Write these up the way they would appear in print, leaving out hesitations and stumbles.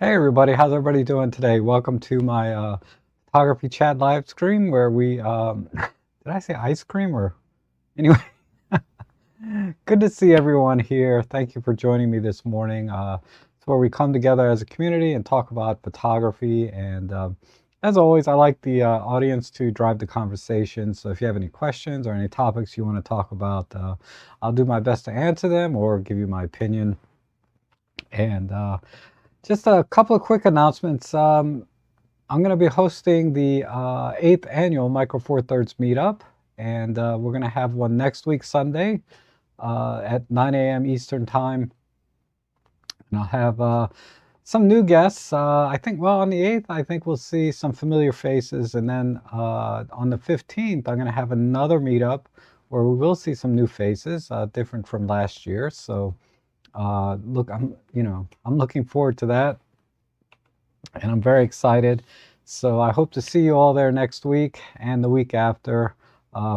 Hey everybody, how's everybody doing today? Welcome to my photography chat live stream where we did I say ice cream or anyway, good to see everyone here. Thank you for joining me this morning. It's where we come together as a community and talk about photography. And as always, I like the audience to drive the conversation. So if you have any questions or any topics you want to talk about, I'll do my best to answer them or give you my opinion. And just a couple of quick announcements. I'm going to be hosting the 8th annual Micro Four Thirds meetup, and we're going to have one next week, Sunday, at 9 a.m. Eastern Time. And I'll have some new guests. I think, well, on the 8th, I think we'll see some familiar faces. And then on the 15th, I'm going to have another meetup where we will see some new faces, different from last year. So look, I'm looking forward to that, and I'm very excited. So I hope to see you all there next week and the week after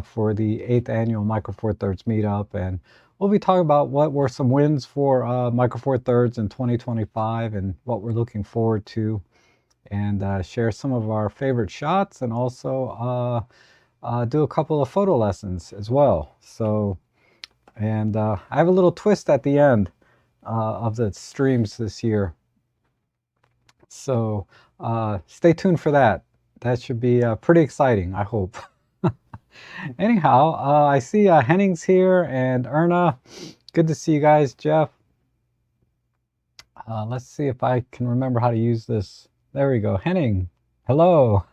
for the 8th annual Micro Four Thirds meetup. And we'll be talking about what were some wins for Micro Four Thirds in 2025 and what we're looking forward to, and share some of our favorite shots, and also do a couple of photo lessons as well. So, and I have a little twist at the end of the streams this year. So stay tuned for that. That should be pretty exciting, I hope. Anyhow, I see Henning's here and Erna. Good to see you guys, Jeff. Let's see if I can remember how to use this. There we go. Henning, hello.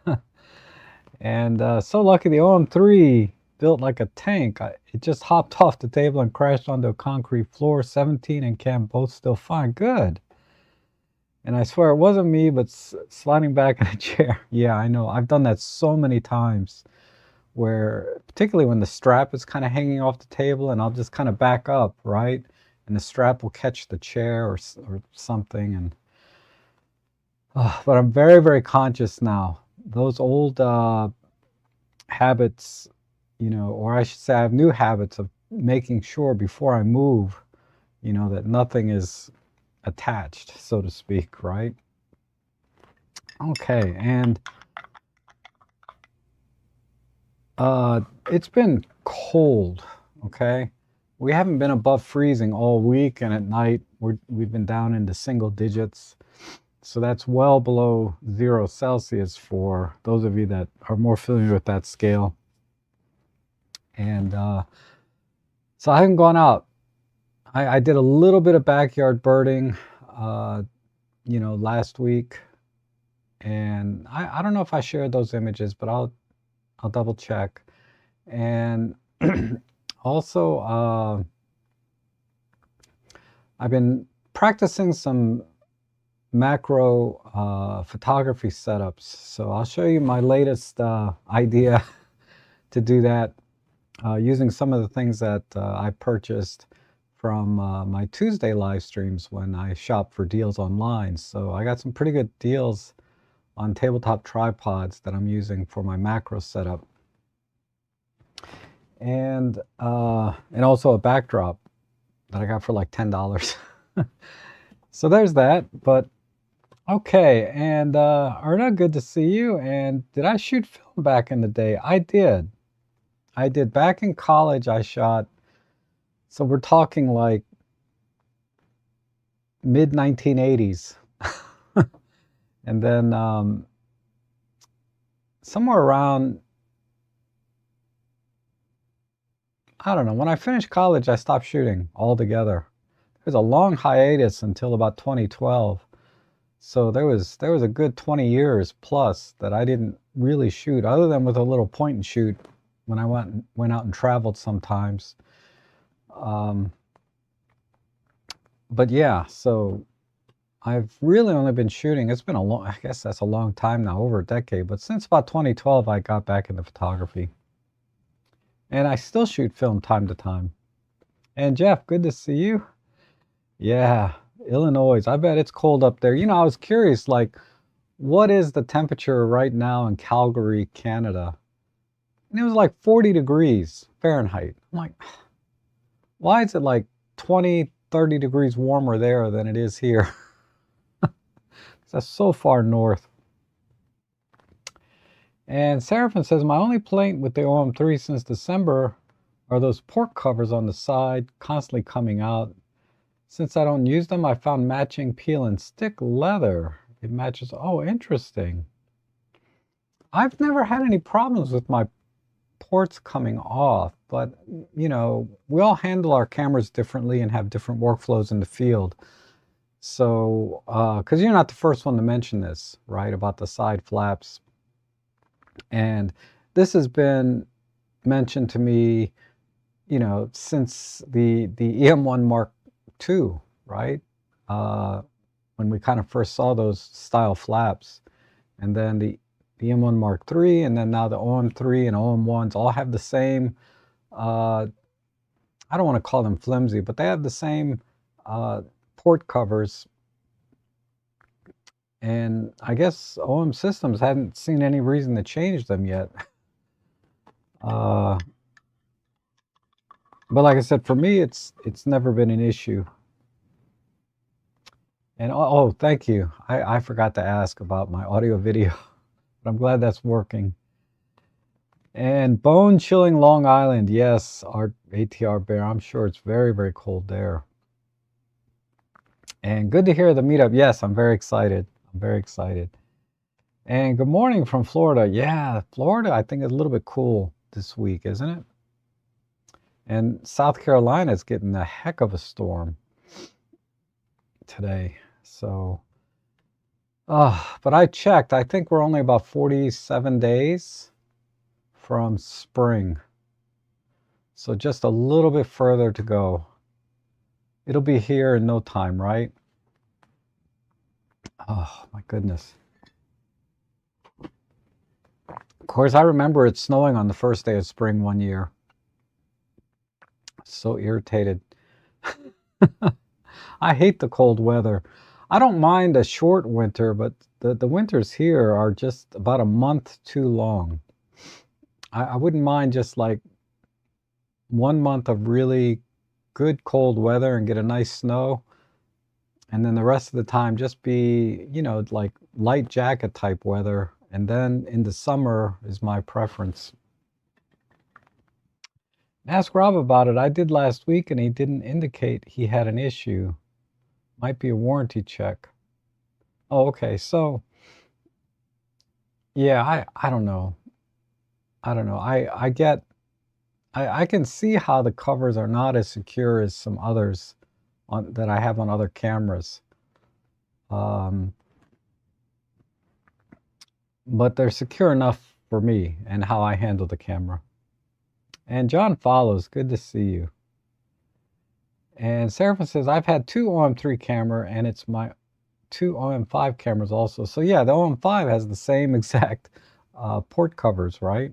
And so lucky the OM3 built like a tank. It just hopped off the table and crashed onto a concrete floor. 17 and Cam both still fine. Good. And I swear it wasn't me, but sliding back in a chair. Yeah, I know. I've done that so many times where, particularly when the strap is kind of hanging off the table, and I'll just kind of back up, right? And the strap will catch the chair or something. And but I'm very, very conscious now. Those old habits, or I should say I have new habits of making sure before I move, that nothing is attached, so to speak, right? Okay, and it's been cold, okay? We haven't been above freezing all week, and at night we've been down into single digits. So that's well below 0 Celsius for those of you that are more familiar with that scale. And so I haven't gone out. I did a little bit of backyard birding, last week. And I don't know if I shared those images, but I'll double check. And also, I've been practicing some macro photography setups. So I'll show you my latest idea to do that using some of the things that I purchased from my Tuesday live streams when I shop for deals online. So I got some pretty good deals on tabletop tripods that I'm using for my macro setup. And also a backdrop that I got for like $10. So there's that. But okay, and Erna, good to see you. And did I shoot film back in the day? I did. Back in college, I shot. So we're talking like mid 1980s. And then somewhere around, I don't know, when I finished college, I stopped shooting altogether. There was a long hiatus until about 2012. So there was a good 20 years plus that I didn't really shoot, other than with a little point and shoot when I went out and traveled sometimes. But yeah, so I've really only been shooting. It's been I guess that's a long time now, over a decade. But since about 2012, I got back into photography. And I still shoot film time to time. And Jeff, good to see you. Yeah, Illinois. I bet it's cold up there. I was curious, like, what is the temperature right now in Calgary, Canada? And it was like 40 degrees Fahrenheit. I'm like, why is it like 20, 30 degrees warmer there than it is here? That's so far north. And Seraphim says, my only complaint with the OM3 since December are those port covers on the side constantly coming out. Since I don't use them, I found matching peel and stick leather. It matches. Oh, interesting. I've never had any problems with my ports coming off, but you know, we all handle our cameras differently and have different workflows in the field. So, because you're not the first one to mention this, right, about the side flaps. And this has been mentioned to me, you know, since the EM1 Mark II, right? When we kind of first saw those style flaps, and then the EM1 Mark III, and then now the OM3 and OM1s all have the same, I don't want to call them flimsy, but they have the same port covers. And I guess OM Systems hadn't seen any reason to change them yet. But like I said, for me, it's never been an issue. And oh, thank you. I forgot to ask about my audio video, but I'm glad that's working. And bone chilling Long Island. Yes, our ATR Bear. I'm sure it's very, very cold there. And good to hear the meetup. Yes, I'm very excited. I'm very excited. And good morning from Florida. Yeah, Florida, I think is a little bit cool this week, isn't it? And South Carolina is getting a heck of a storm today. So, but I checked. I think we're only about 47 days from spring. So just a little bit further to go. It'll be here in no time, right? Oh, my goodness. Of course, I remember it snowing on the first day of spring one year. So irritated. I hate the cold weather. I don't mind a short winter, but the winters here are just about a month too long. I wouldn't mind just like 1 month of really good cold weather and get a nice snow. And then the rest of the time just be, you know, like light jacket type weather. And then in the summer is my preference. Ask Rob about it. I did last week and he didn't indicate he had an issue. Might be a warranty check. Oh, okay. So, yeah, I don't know. I don't know. I can see how the covers are not as secure as some others that I have on other cameras. But they're secure enough for me and how I handle the camera. And John follows. Good to see you. And Seraphim says, I've had 2 OM3 camera and it's my 2 OM5 cameras also. So yeah, the OM5 has the same exact port covers, right?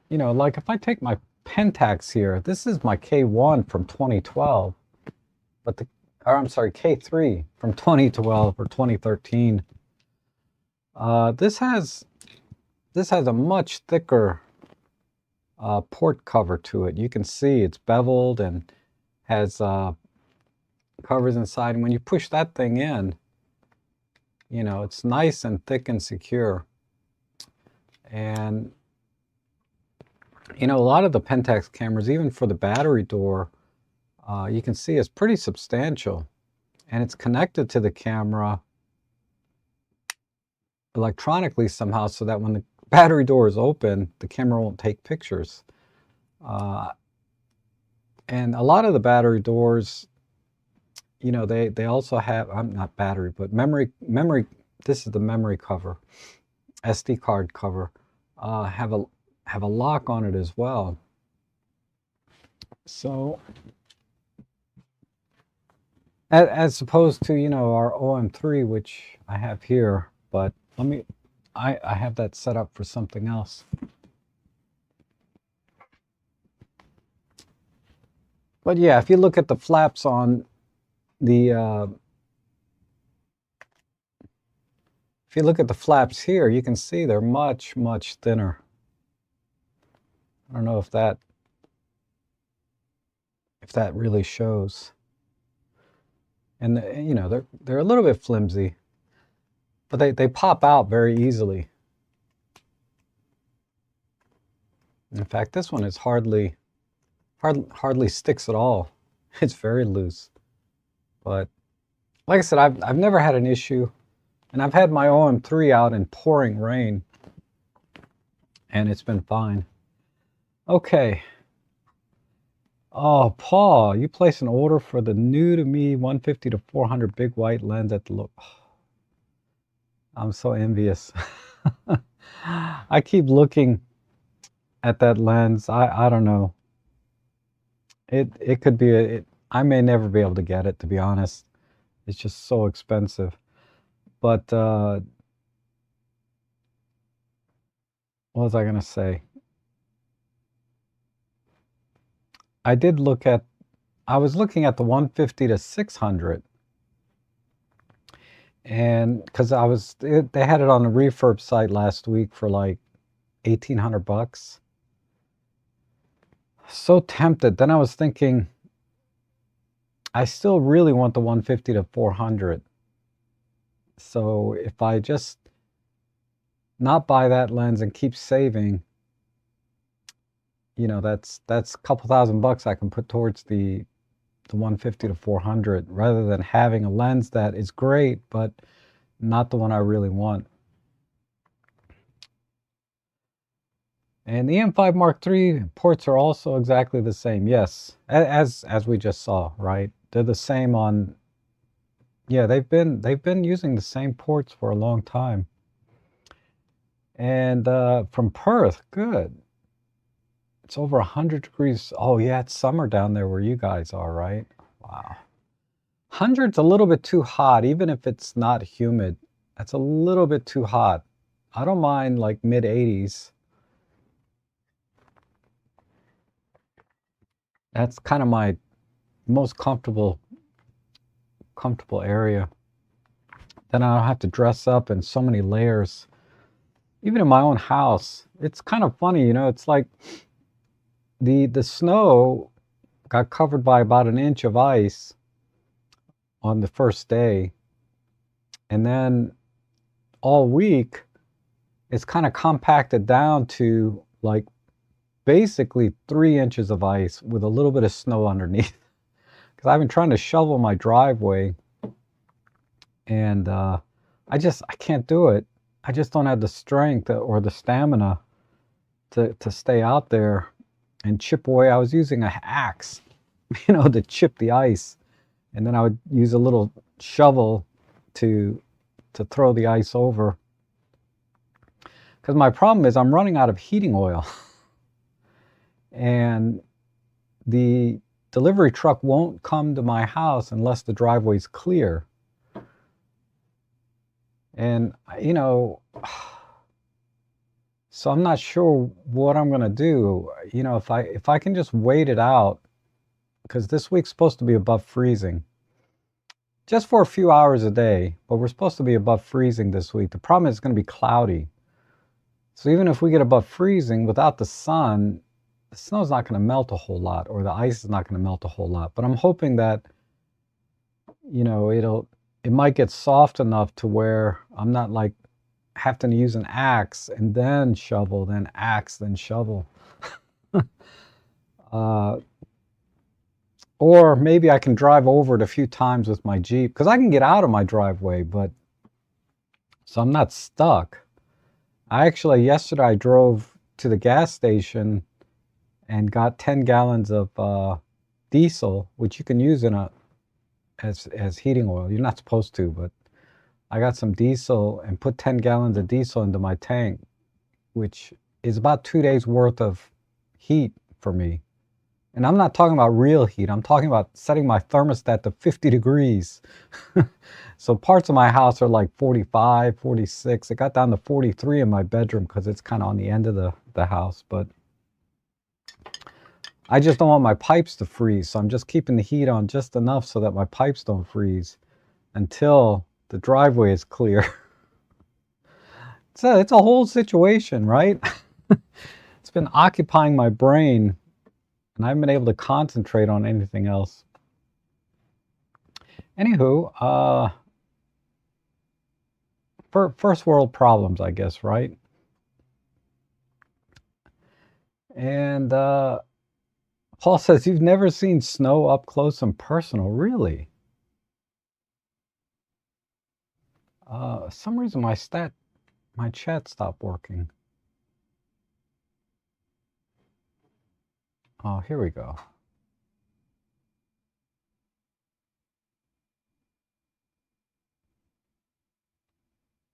You know, like if I take my Pentax here, this is my K1 from 2012, but I'm sorry, K3 from 2012 or 2013. This has a much thicker port cover to it. You can see it's beveled and has covers inside. And when you push that thing in, you know, it's nice and thick and secure. And, you know, a lot of the Pentax cameras, even for the battery door, you can see it's pretty substantial. And it's connected to the camera electronically somehow so that when the battery door is open, the camera won't take pictures. And a lot of the battery doors, you know, they also have, not battery, but memory, this is the memory cover, SD card cover, have a lock on it as well. So, as opposed to, you know, our OM3, which I have here, but I have that set up for something else. But yeah, if you look at the flaps on the, if you look at the flaps here, you can see they're much, much thinner. I don't know if that really shows. And you know, they're a little bit flimsy, but they pop out very easily. In fact, this one is hardly sticks at all. It's very loose. But like I said, I've never had an issue, and I've had my OM3 out in pouring rain, and it's been fine. Okay. Oh, Paul, you placed an order for the new to me 150 to 400 big white lens at the look. I'm so envious. I keep looking at that lens. I don't know. It could be I may never be able to get it, to be honest. It's just so expensive. But what was I gonna say? I was looking at the 150 to 600, and because they had it on the refurb site last week for like 1,800 bucks. So tempted. Then I was thinking, I still really want the 150 to 400. So if I just not buy that lens and keep saving, you know, that's a couple $1,000 I can put towards the 150 to 400 rather than having a lens that is great but not the one I really want. And the M5 Mark III ports are also exactly the same. Yes, as we just saw, right? They're the same on. Yeah, they've been using the same ports for a long time. And from Perth, good. It's over 100 degrees. Oh yeah, it's summer down there where you guys are, right? Wow. 100's a little bit too hot, even if it's not humid. That's a little bit too hot. I don't mind like mid 80s. That's kind of my most comfortable area. Then I don't have to dress up in so many layers. Even in my own house, it's kind of funny, you know, it's like the snow got covered by about an inch of ice on the first day. And then all week, it's kind of compacted down to like basically 3 inches of ice with a little bit of snow underneath. Because I've been trying to shovel my driveway, and I can't do it. I just don't have the strength or the stamina to stay out there and chip away. I was using an axe, you know, to chip the ice, and then I would use a little shovel to throw the ice over. Because my problem is I'm running out of heating oil, and the delivery truck won't come to my house unless the driveway's clear. And you know, so I'm not sure what I'm gonna do. You know, if I can just wait it out, because this week's supposed to be above freezing, just for a few hours a day, but we're supposed to be above freezing this week. The problem is it's going to be cloudy. So even if we get above freezing without the sun, the snow's not going to melt a whole lot, or the ice is not going to melt a whole lot. But I'm hoping that, you know, it might get soft enough to where I'm not like having to use an axe and then shovel, then axe, then shovel. Or maybe I can drive over it a few times with my Jeep, because I can get out of my driveway, but so I'm not stuck. Yesterday I drove to the gas station and got 10 gallons of diesel, which you can use as heating oil. You're not supposed to, but I got some diesel and put 10 gallons of diesel into my tank, which is about 2 days worth of heat for me. And I'm not talking about real heat. I'm talking about setting my thermostat to 50 degrees. So parts of my house are like 45, 46. It got down to 43 in my bedroom because it's kind of on the end of the house. But I just don't want my pipes to freeze. So I'm just keeping the heat on just enough so that my pipes don't freeze until the driveway is clear. It's a whole situation, right? It's been occupying my brain, and I haven't been able to concentrate on anything else. Anywho, first world problems, I guess, right? And Paul says, you've never seen snow up close and personal, really? Some reason my chat stopped working. Oh, here we go.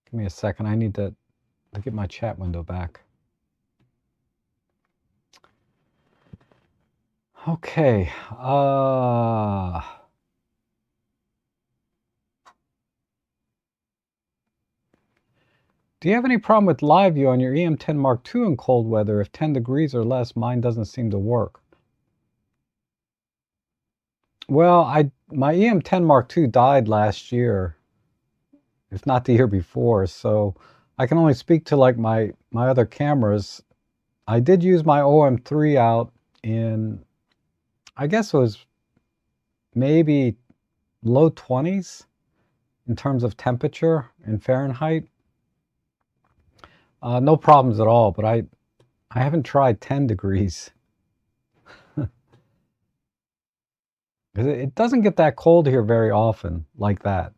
Give me a second. I need to get my chat window back. Okay. Do you have any problem with live view on your EM10 Mark II in cold weather? If 10 degrees or less, mine doesn't seem to work. Well, my EM10 Mark II died last year, if not the year before, so I can only speak to like my other cameras. I did use my OM3 out in, I guess it was maybe low 20s in terms of temperature in Fahrenheit. No problems at all, but I haven't tried 10 degrees. It doesn't get that cold here very often like that.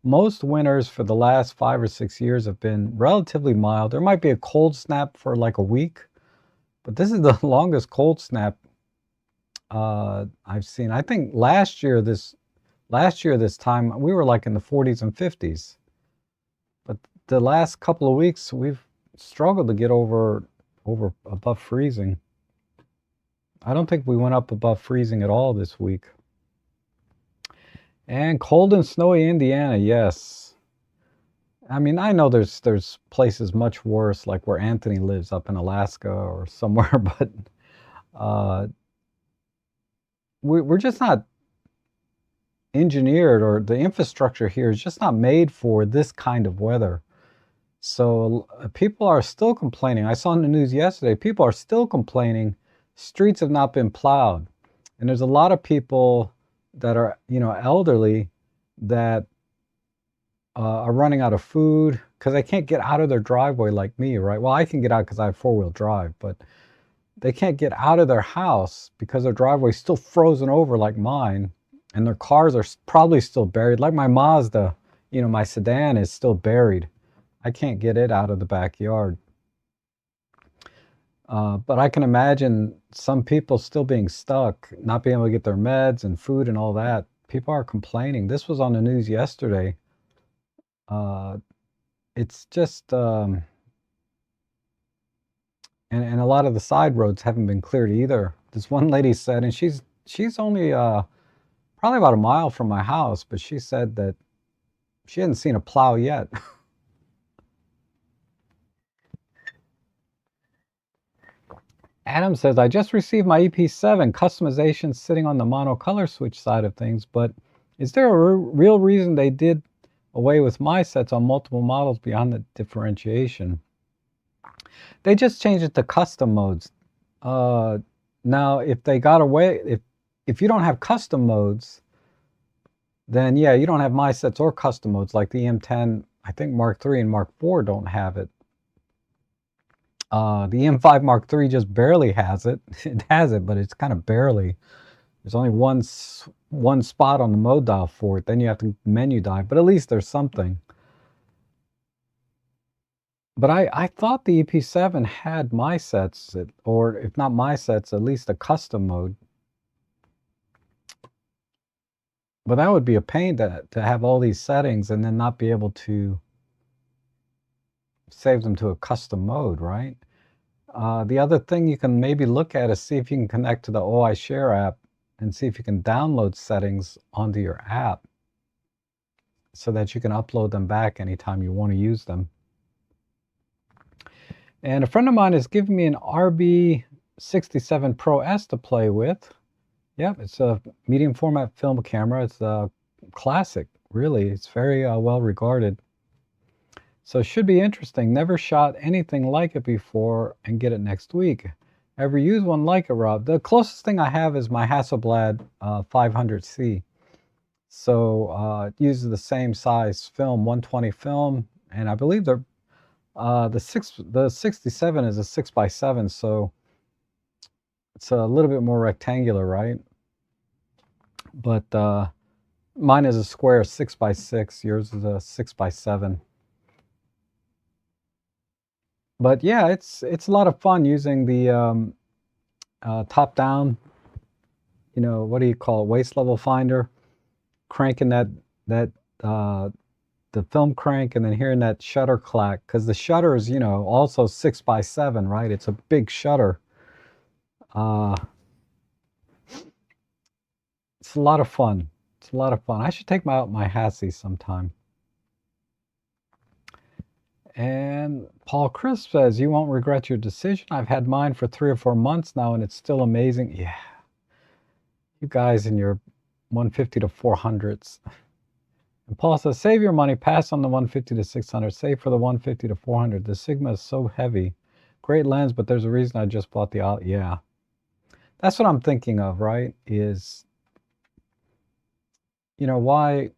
Most winters for the last 5 or 6 years have been relatively mild. There might be a cold snap for like a week, but this is the longest cold snap I've seen. I think last year this time we were like in the 40s and 50s. But the last couple of weeks we've struggled to get over above freezing. I don't think we went up above freezing at all this week. And cold and snowy Indiana, yes. I mean, I know there's places much worse, like where Anthony lives up in Alaska or somewhere, but we're just not engineered, or the infrastructure here is just not made for this kind of weather. So people are still complaining. I saw in the news yesterday, people are still complaining streets have not been plowed. And there's a lot of people that are, elderly that are running out of food because they can't get out of their driveway like me, right? Well, I can get out because I have four-wheel drive, but they can't get out of their house because their driveway is still frozen over like mine, and their cars are probably still buried. Like my Mazda, my sedan is still buried. I can't get it out of the backyard. But I can imagine some people still being stuck, not being able to get their meds and food and all that. People are complaining. This was on the news yesterday. It's just, and a lot of the side roads haven't been cleared either. This one lady said, and she's only probably about a mile from my house, but she said that she hadn't seen a plow yet. Adam says, I just received my EP7 customization sitting on the monocolor switch side of things, but is there a real reason they did away with my sets on multiple models beyond the differentiation? They just changed it to custom modes. Now, if they got away, if you don't have custom modes, then yeah, you don't have my sets or custom modes like the EM10. I think Mark III and Mark IV don't have it. The EM5 Mark III just barely has it. It has it, but it's kind of barely. There's only one spot on the mode dial for it. Then you have to menu dive, but at least there's something. But I thought the EP7 had my sets, or if not my sets, at least a custom mode. But that would be a pain to have all these settings and then not be able to save them to a custom mode, right? The other thing you can maybe look at is see if you can connect to the OI Share app and see if you can download settings onto your app so that you can upload them back anytime you want to use them. And a friend of mine has given me an RB67 Pro S to play with. Yep, it's a medium format film camera. It's a classic, really. It's very well regarded. So it should be interesting. Never shot anything like it before and get it next week. Ever use one like it, Rob? The closest thing I have is my Hasselblad 500C. So it uses the same size film, 120 film, and I believe the 67 is a 6x7, so it's a little bit more rectangular, right? But mine is a square 6x6. Yours is a 6x7. But yeah, it's a lot of fun using the top down. You know, what do you call it? Waist level finder, cranking that the film crank, and then hearing that shutter clack, because the shutter is, you know, also 6x7, right? It's a big shutter. It's a lot of fun. It's a lot of fun. I should take my Hassie sometime. And Paul Crisp says, you won't regret your decision. I've had mine for 3 or 4 months now, and it's still amazing. Yeah. You guys in your 150 to 400s. And Paul says, save your money, pass on the 150 to 600, save for the 150 to 400. The Sigma is so heavy. Great lens, but there's a reason I just bought the, yeah. That's what I'm thinking of, right? Is, you know, why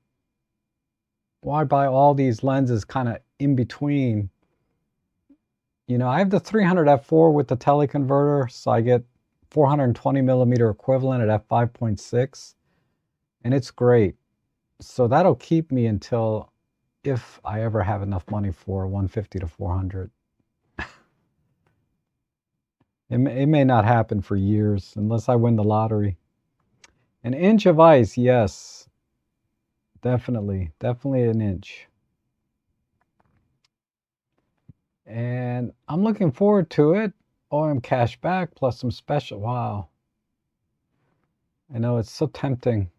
buy all these lenses kind of in between? You know, I have the 300 f4 with the teleconverter, so I get 420 millimeter equivalent at f5.6, and it's great. So that'll keep me until, if I ever have enough money for 150 to 400. It may not happen for years unless I win the lottery. An inch of ice, yes. Definitely an inch. And I'm looking forward to it. OM cash back plus some special. Wow. I know, it's so tempting.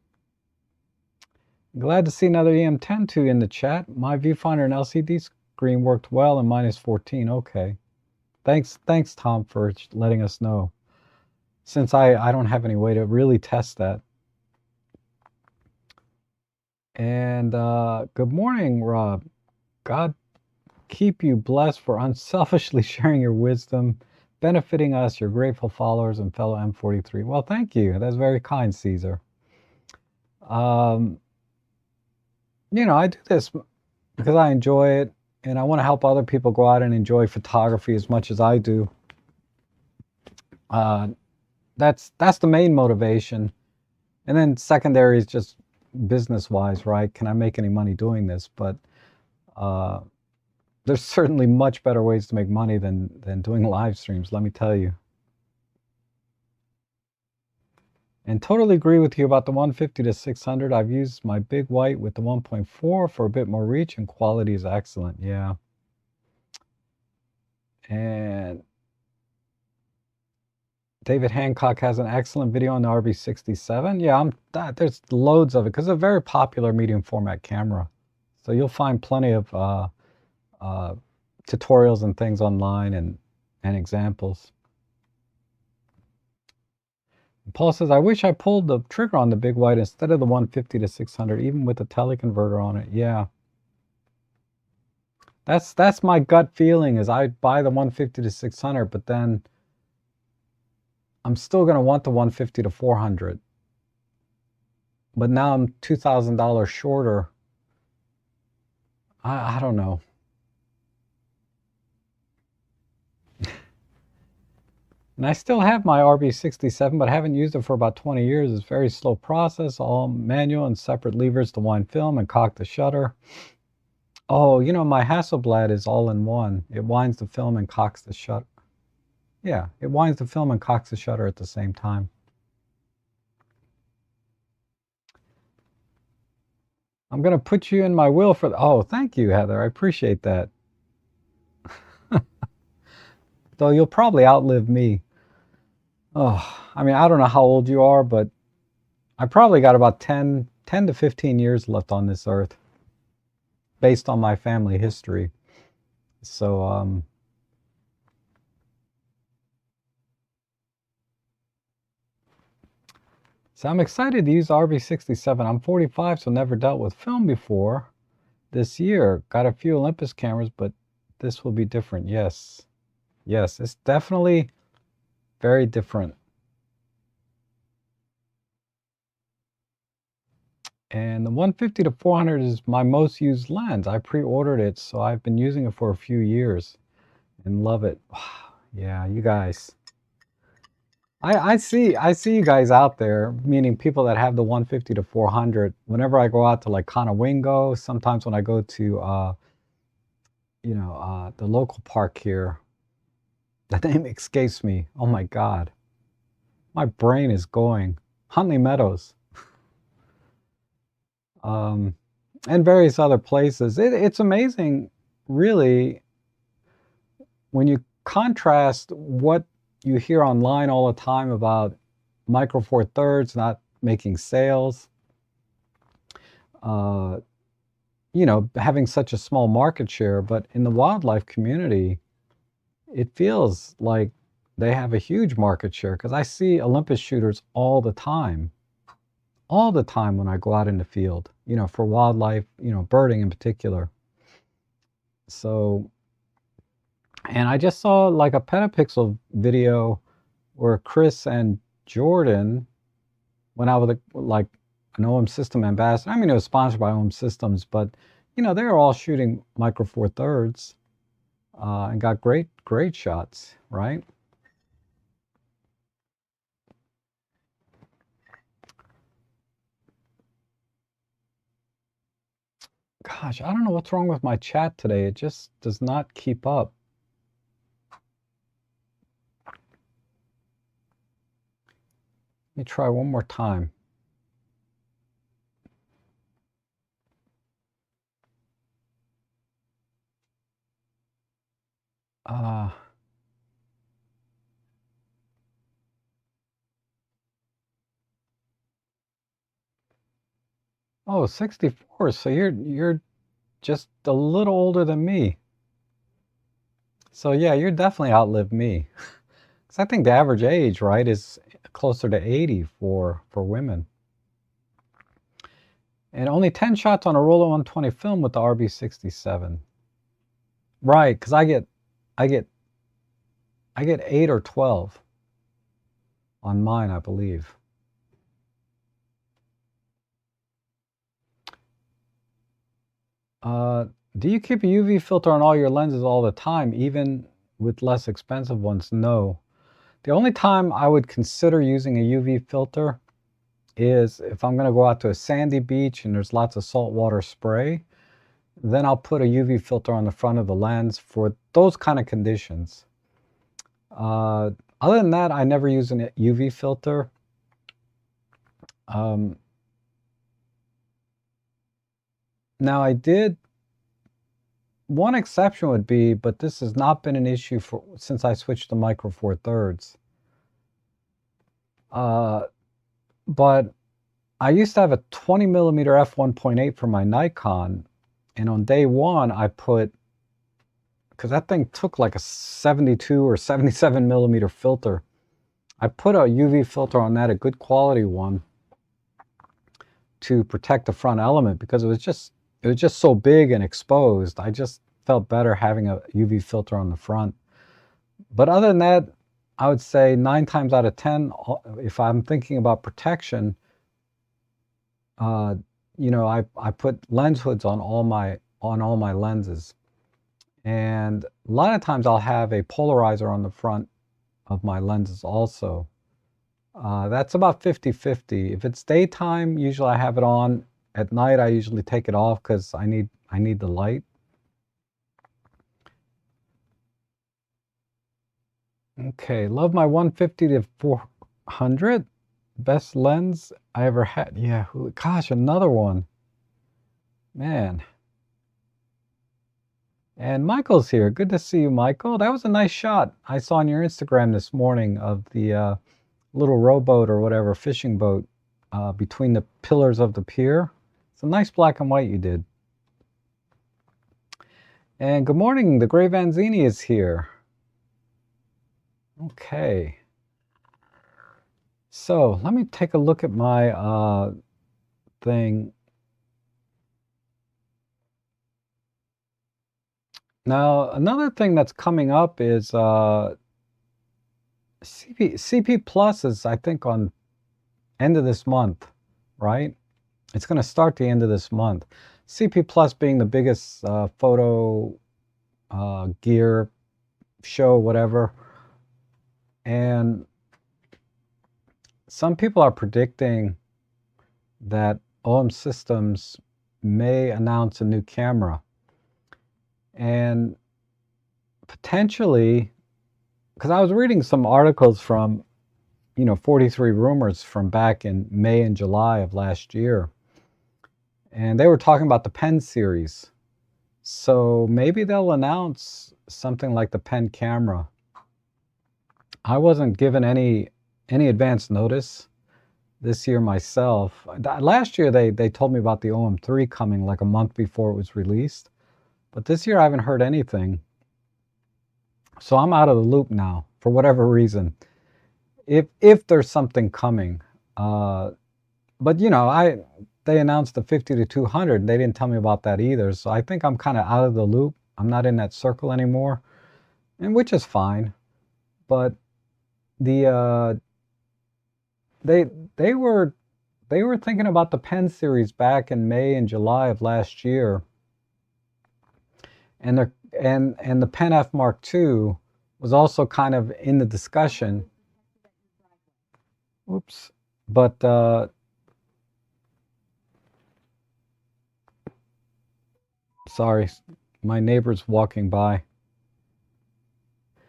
Glad to see another EM102 in the chat. My viewfinder and LCD screen worked well and mine is 14. Okay. Thanks Tom for letting us know. Since I don't have any way to really test that. And good morning, Rob. God keep you blessed for unselfishly sharing your wisdom, benefiting us, your grateful followers and fellow M43. Well, thank you. That's very kind, Caesar. You know, I do this because I enjoy it, and I want to help other people go out and enjoy photography as much as I do. That's the main motivation. And then secondary is just business-wise, right? Can I make any money doing this? But there's certainly much better ways to make money than doing live streams, let me tell you. And totally agree with you about the 150 to 600. I've used my big white with the 1.4 for a bit more reach, and quality is excellent. Yeah. And David Hancock has an excellent video on the RB67. Yeah, there's loads of it because it's a very popular medium format camera. So you'll find plenty of tutorials and things online and examples. Paul says, I wish I pulled the trigger on the big white instead of the 150 to 600, even with the teleconverter on it. Yeah. That's my gut feeling, is I buy the 150 to 600, but then I'm still going to want the 150 to 400. But now I'm $2,000 shorter. I don't know. And I still have my RB67, but I haven't used it for about 20 years. It's a very slow process, all manual and separate levers to wind film and cock the shutter. Oh, you know, my Hasselblad is all in one. It winds the film and cocks the shutter. Yeah, it winds the film and cocks the shutter at the same time. I'm going to put you in my will for oh, thank you, Heather. I appreciate that. Though you'll probably outlive me. Oh, I mean, I don't know how old you are, but I probably got about 10 to 15 years left on this earth based on my family history. So, so I'm excited to use RB67. I'm 45, so never dealt with film before. This year, got a few Olympus cameras, but this will be different. Yes. Yes, it's definitely very different. And the 150 to 400 is my most used lens. I pre-ordered it, so I've been using it for a few years and love it. Yeah, you guys. I see you guys out there, meaning people that have the 150 to 400. Whenever I go out to like Conowingo, sometimes when I go to the local park here, the name escapes me. Oh my God. My brain is going. Huntley Meadows. And various other places. It's amazing, really, when you contrast what you hear online all the time about Micro Four Thirds not making sales, having such a small market share, but in the wildlife community, it feels like they have a huge market share because I see Olympus shooters all the time when I go out in the field, for wildlife, birding in particular. So, and I just saw like a Petapixel video where Chris and Jordan went out with an OM System ambassador. I mean, it was sponsored by OM Systems, but they were all shooting Micro Four Thirds and got great shots, right? Gosh, I don't know what's wrong with my chat today. It just does not keep up. Let me try one more time. Oh, 64. So you're just a little older than me. So yeah, you're definitely outlived me. Because I think the average age, right, is closer to 80 for women. And only 10 shots on a Roller 120 film with the RB67. Right, because I get 8 or 12 on mine, I believe. Do you keep a UV filter on all your lenses all the time, even with less expensive ones? No. The only time I would consider using a UV filter is if I'm going to go out to a sandy beach and there's lots of saltwater spray, then I'll put a UV filter on the front of the lens for those kind of conditions. Other than that, I never use an UV filter. Now I did, one exception would be, but this has not been an issue since I switched to Micro Four Thirds. But I used to have a 20 millimeter f1.8 for my Nikon, and on day one I put, because that thing took like a 72 or 77 millimeter filter, I put a UV filter on that, a good quality one, to protect the front element because it was just so big and exposed. I just felt better having a UV filter on the front. But other than that, I would say 9 times out of 10, if I'm thinking about protection, I put lens hoods on all my lenses. And a lot of times I'll have a polarizer on the front of my lenses also. That's about 50-50. If it's daytime, usually I have it on. At night, I usually take it off because I need the light. Okay, love my 150 to 400. Best lens I ever had. Yeah, gosh, another one. Man. And Michael's here. Good to see you, Michael. That was a nice shot I saw on your Instagram this morning of the little rowboat or whatever, fishing boat between the pillars of the pier. It's a nice black and white you did. And good morning, the Gray Vanzini is here. Okay. So let me take a look at my thing. Now, another thing that's coming up is CP Plus is, I think, on end of this month, right? It's going to start the end of this month. CP Plus being the biggest photo gear show, whatever. And some people are predicting that OM Systems may announce a new camera. And potentially, because I was reading some articles from, 43 Rumors from back in May and July of last year. And they were talking about the Pen series. So maybe they'll announce something like the Pen camera. I wasn't given any advance notice this year myself. Last year they told me about the OM3 coming like a month before it was released. But this year I haven't heard anything. So I'm out of the loop now for whatever reason. If there's something coming. But they announced the 50 to 200. They didn't tell me about that either. So I think I'm kind of out of the loop. I'm not in that circle anymore, and which is fine. But the they were thinking about the Pen series back in May and July of last year, and the Pen F Mark II was also kind of in the discussion. Oops, but sorry, my neighbor's walking by.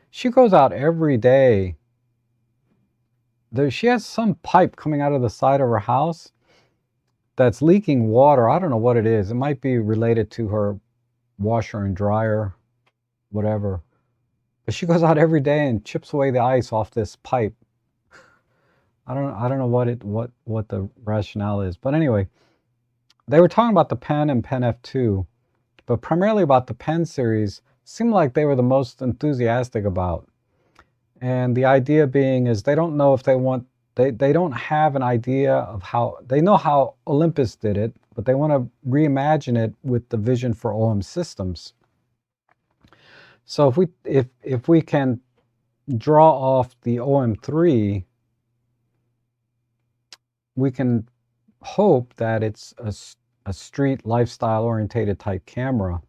She goes out every day. She has some pipe coming out of the side of her house that's leaking water. I don't know what it is. It might be related to her washer and dryer, whatever. But she goes out every day and chips away the ice off this pipe. I don't know what the rationale is. But anyway, they were talking about the Pen and Pen F2, but primarily about the Pen series. Seemed like they were the most enthusiastic about. And the idea being is they don't know if they want, they don't have an idea of how, they know how Olympus did it, but they want to reimagine it with the vision for OM Systems. So if we can draw off the OM3, we can hope that it's a street lifestyle orientated type camera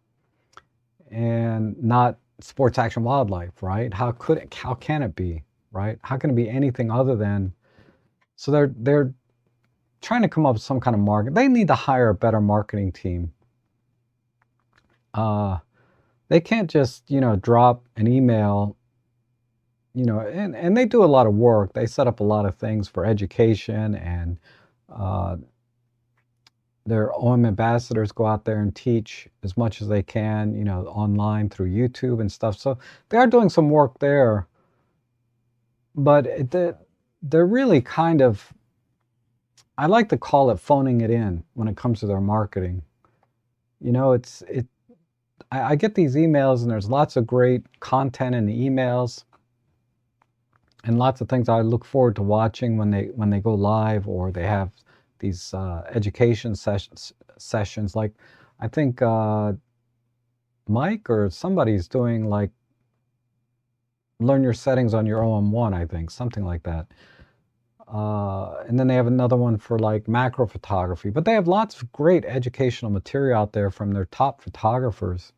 and not sports action wildlife, right? How can it be, right? How can it be anything other than? So they're trying to come up with some kind of market. They need to hire a better marketing team. They can't just drop an email, and they do a lot of work. They set up a lot of things for education, and their OM ambassadors go out there and teach as much as they can, online through YouTube and stuff. So they are doing some work there, but they're really kind of, I like to call it phoning it in when it comes to their marketing. I get these emails and there's lots of great content in the emails and lots of things I look forward to watching when they go live or they have these education sessions. Like I think Mike or somebody's doing like learn your settings on your OM1, I think, something like that. And then they have another one for like macro photography, but they have lots of great educational material out there from their top photographers.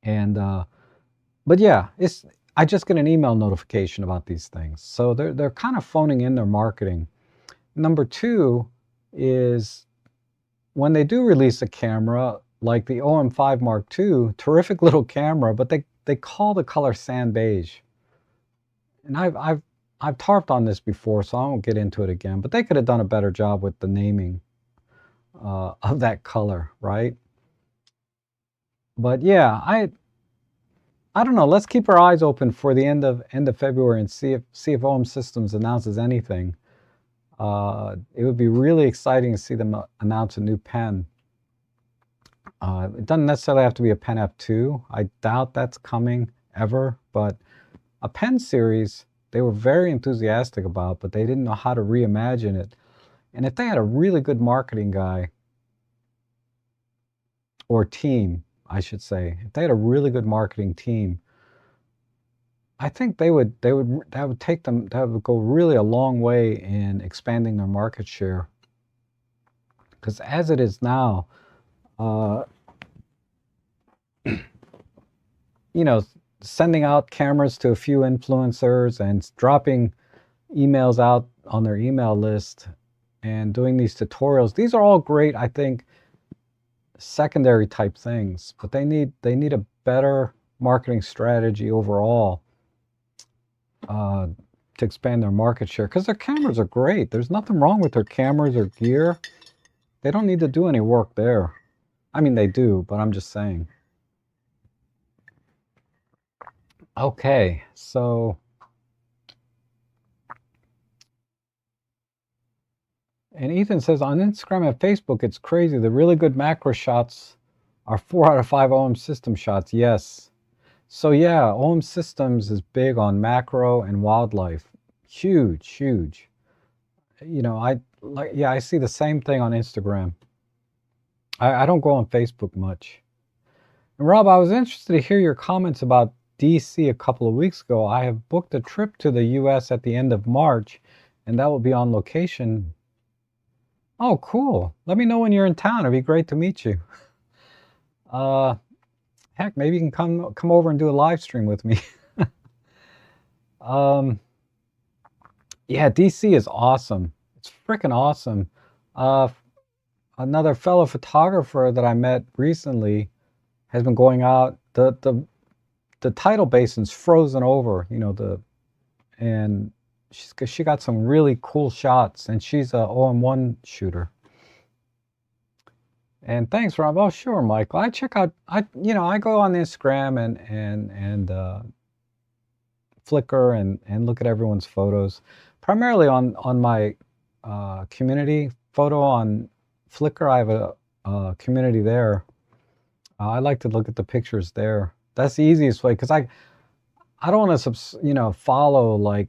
And but yeah, I just get an email notification about these things, so they're kind of phoning in their marketing. Number two is when they do release a camera like the OM5 Mark II, terrific little camera, but they call the color sand beige. And I've tarped on this before, so I won't get into it again, but they could have done a better job with the naming of that color, right? But yeah, I don't know. Let's keep our eyes open for the end of February and see if OM Systems announces anything. It would be really exciting to see them announce a new pen. It doesn't necessarily have to be a Pen F2. I doubt that's coming ever, but a Pen series they were very enthusiastic about, but they didn't know how to reimagine it. And if they had a really good marketing guy or team, I should say, if they had a really good marketing team, I think that would go really a long way in expanding their market share. Because as it is now, uh, you know, sending out cameras to a few influencers and dropping emails out on their email list and doing these tutorials, these are all great, I think, secondary type things, but they need a better marketing strategy overall to expand their market share, because their cameras are great. There's nothing wrong with their cameras or gear. They don't need to do any work there. I mean, they do, but I'm just saying. Okay, so and Ethan says on Instagram and Facebook, it's crazy. The really good macro shots are 4 out of 5 OM system shots. Yes. So yeah, OM Systems is big on macro and wildlife. Huge, huge. You know, I see the same thing on Instagram. I don't go on Facebook much. And Rob, I was interested to hear your comments about DC a couple of weeks ago. I have booked a trip to the US at the end of March, and that will be on location. Oh, cool. Let me know when you're in town. It'd be great to meet you. Heck, maybe you can come over and do a live stream with me. Yeah, DC is awesome. It's freaking awesome. Another fellow photographer that I met recently has been going out. The tidal basin's frozen over, you know, and she got some really cool shots, and she's a OM1 shooter. And thanks, Rob. Oh, sure, Michael. I check out. I go on Instagram and Flickr and look at everyone's photos, primarily on my community photo on Flickr. I have a community there. I like to look at the pictures there. That's the easiest way, because I don't want to follow, like,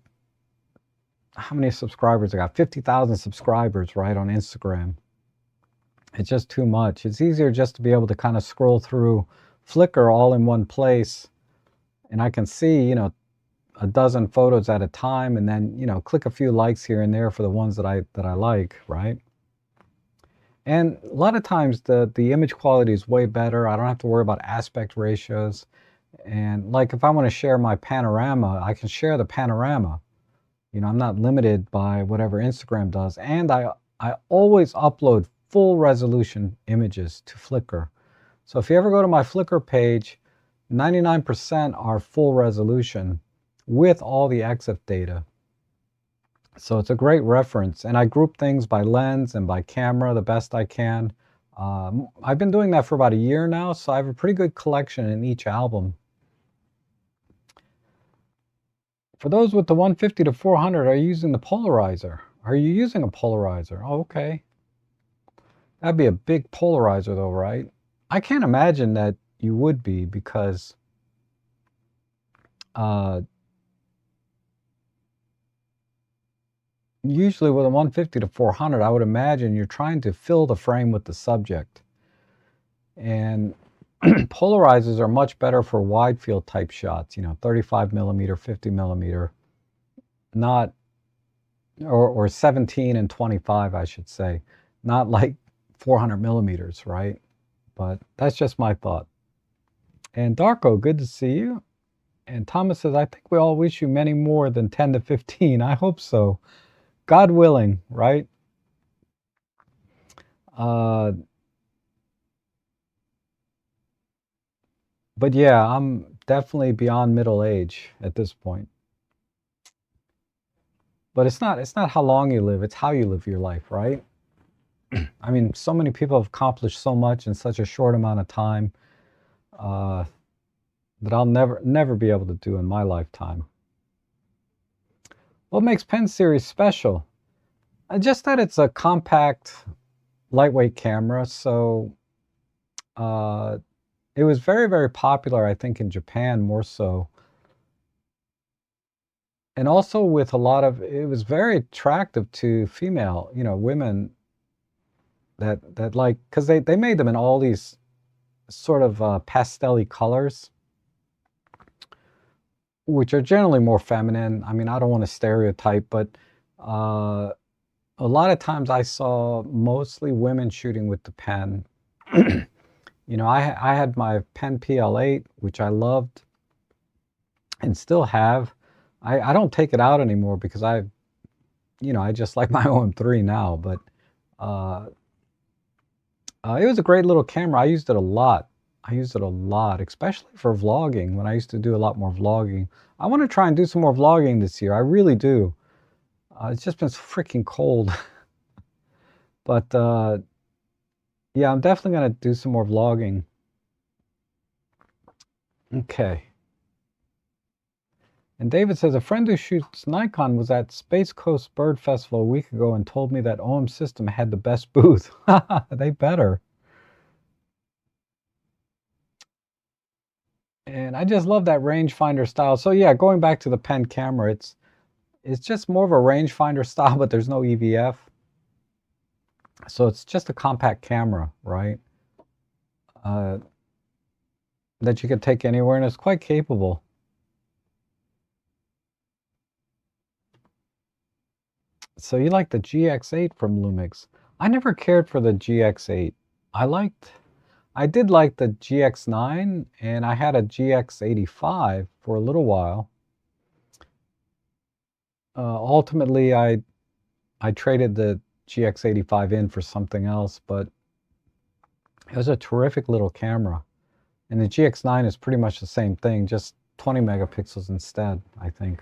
how many subscribers I got? 50,000 subscribers, right, on Instagram. It's just too much. It's easier just to be able to kind of scroll through Flickr all in one place, and I can see, you know, a dozen photos at a time, and then, you know, click a few likes here and there for the ones that I like, right? And a lot of times the image quality is way better. I don't have to worry about aspect ratios. And like, if I want to share my panorama, I can share the panorama. You know, I'm not limited by whatever Instagram does. And I always upload full resolution images to Flickr. So if you ever go to my Flickr page, 99% are full resolution with all the EXIF data. So it's a great reference. And I group things by lens and by camera the best I can. I've been doing that for about a year now, so I have a pretty good collection in each album. For those with the 150 to 400, are you using the polarizer? Are you using a polarizer? Oh, okay. That'd be a big polarizer though, right? I can't imagine that you would be, because usually with a 150 to 400, I would imagine you're trying to fill the frame with the subject. And polarizers are much better for wide field type shots, you know, 35 millimeter, 50 millimeter, not, or 17 and 25, I should say, not like 400 millimeters, right? But that's just my thought. And Darko, good to see you. And Thomas says, I think we all wish you many more than 10 to 15. I hope so. God willing, right? But yeah, I'm definitely beyond middle age at this point. But it's not how long you live, it's how you live your life, right? I mean, so many people have accomplished so much in such a short amount of time that I'll never be able to do in my lifetime. What makes Pen Series special? Just that it's a compact, lightweight camera. So it was very, very popular, I think, in Japan more so. And also with a lot of, it was very attractive to female, you know, women that like, because they made them in all these sort of pastel-y colors, which are generally more feminine. I mean, I don't want to stereotype, but a lot of times I saw mostly women shooting with the pen. You know, I had my Pen PL8, which I loved and still have. I don't take it out anymore because I just like my OM3 now, but uh, it was a great little camera. I used it a lot. I used it a lot, especially for vlogging when I used to do a lot more vlogging. I want to try and do some more vlogging this year. I really do. It's just been so freaking cold. But yeah, I'm definitely going to do some more vlogging. Okay. And David says, a friend who shoots Nikon was at Space Coast Bird Festival a week ago and told me that OM System had the best booth. They better. And I just love that rangefinder style. So yeah, going back to the pen camera, it's just more of a rangefinder style, but there's no EVF. So it's just a compact camera, right? That you can take anywhere, and it's quite capable. So you like the GX8 from Lumix. I never cared for the GX8. I did like the GX9, and I had a GX85 for a little while. Ultimately, I traded the GX85 in for something else, but it was a terrific little camera. And the GX9 is pretty much the same thing, just 20 megapixels instead, I think.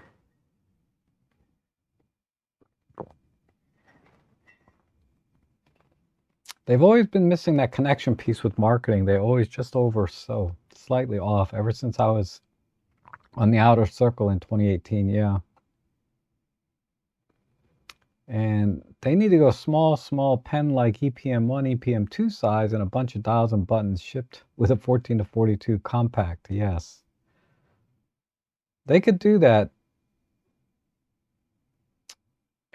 They've always been missing that connection piece with marketing. They always just so slightly off ever since I was on the outer circle in 2018, yeah. And they need to go small pen like EPM1, EPM2 size and a bunch of dials and buttons shipped with a 14 to 42 compact, yes. They could do that.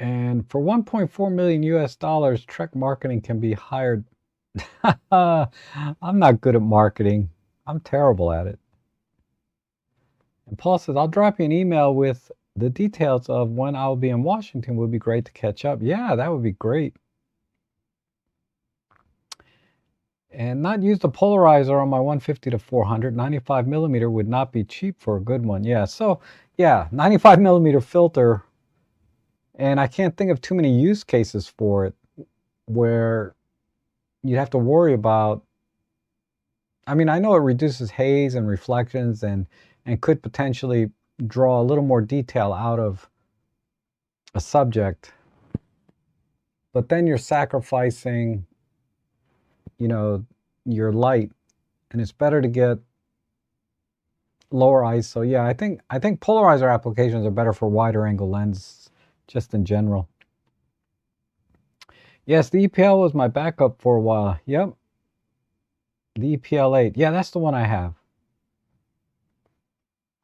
And for 1.4 million US dollars, Trek Marketing can be hired. I'm not good at marketing. I'm terrible at it. And Paul says, I'll drop you an email with the details of when I'll be in Washington. Would be great to catch up. Yeah, that would be great. And not use the polarizer on my 150 to 400. 95 millimeter would not be cheap for a good one. Yeah, so yeah, 95 millimeter filter. And I can't think of too many use cases for it where you'd have to worry about. I mean, I know it reduces haze and reflections and could potentially draw a little more detail out of a subject, but then you're sacrificing, your light, and it's better to get lower ISO. Yeah, I think polarizer applications are better for wider angle lenses, just in general. Yes, the EPL was my backup for a while. Yep. The EPL8. Yeah, that's the one I have.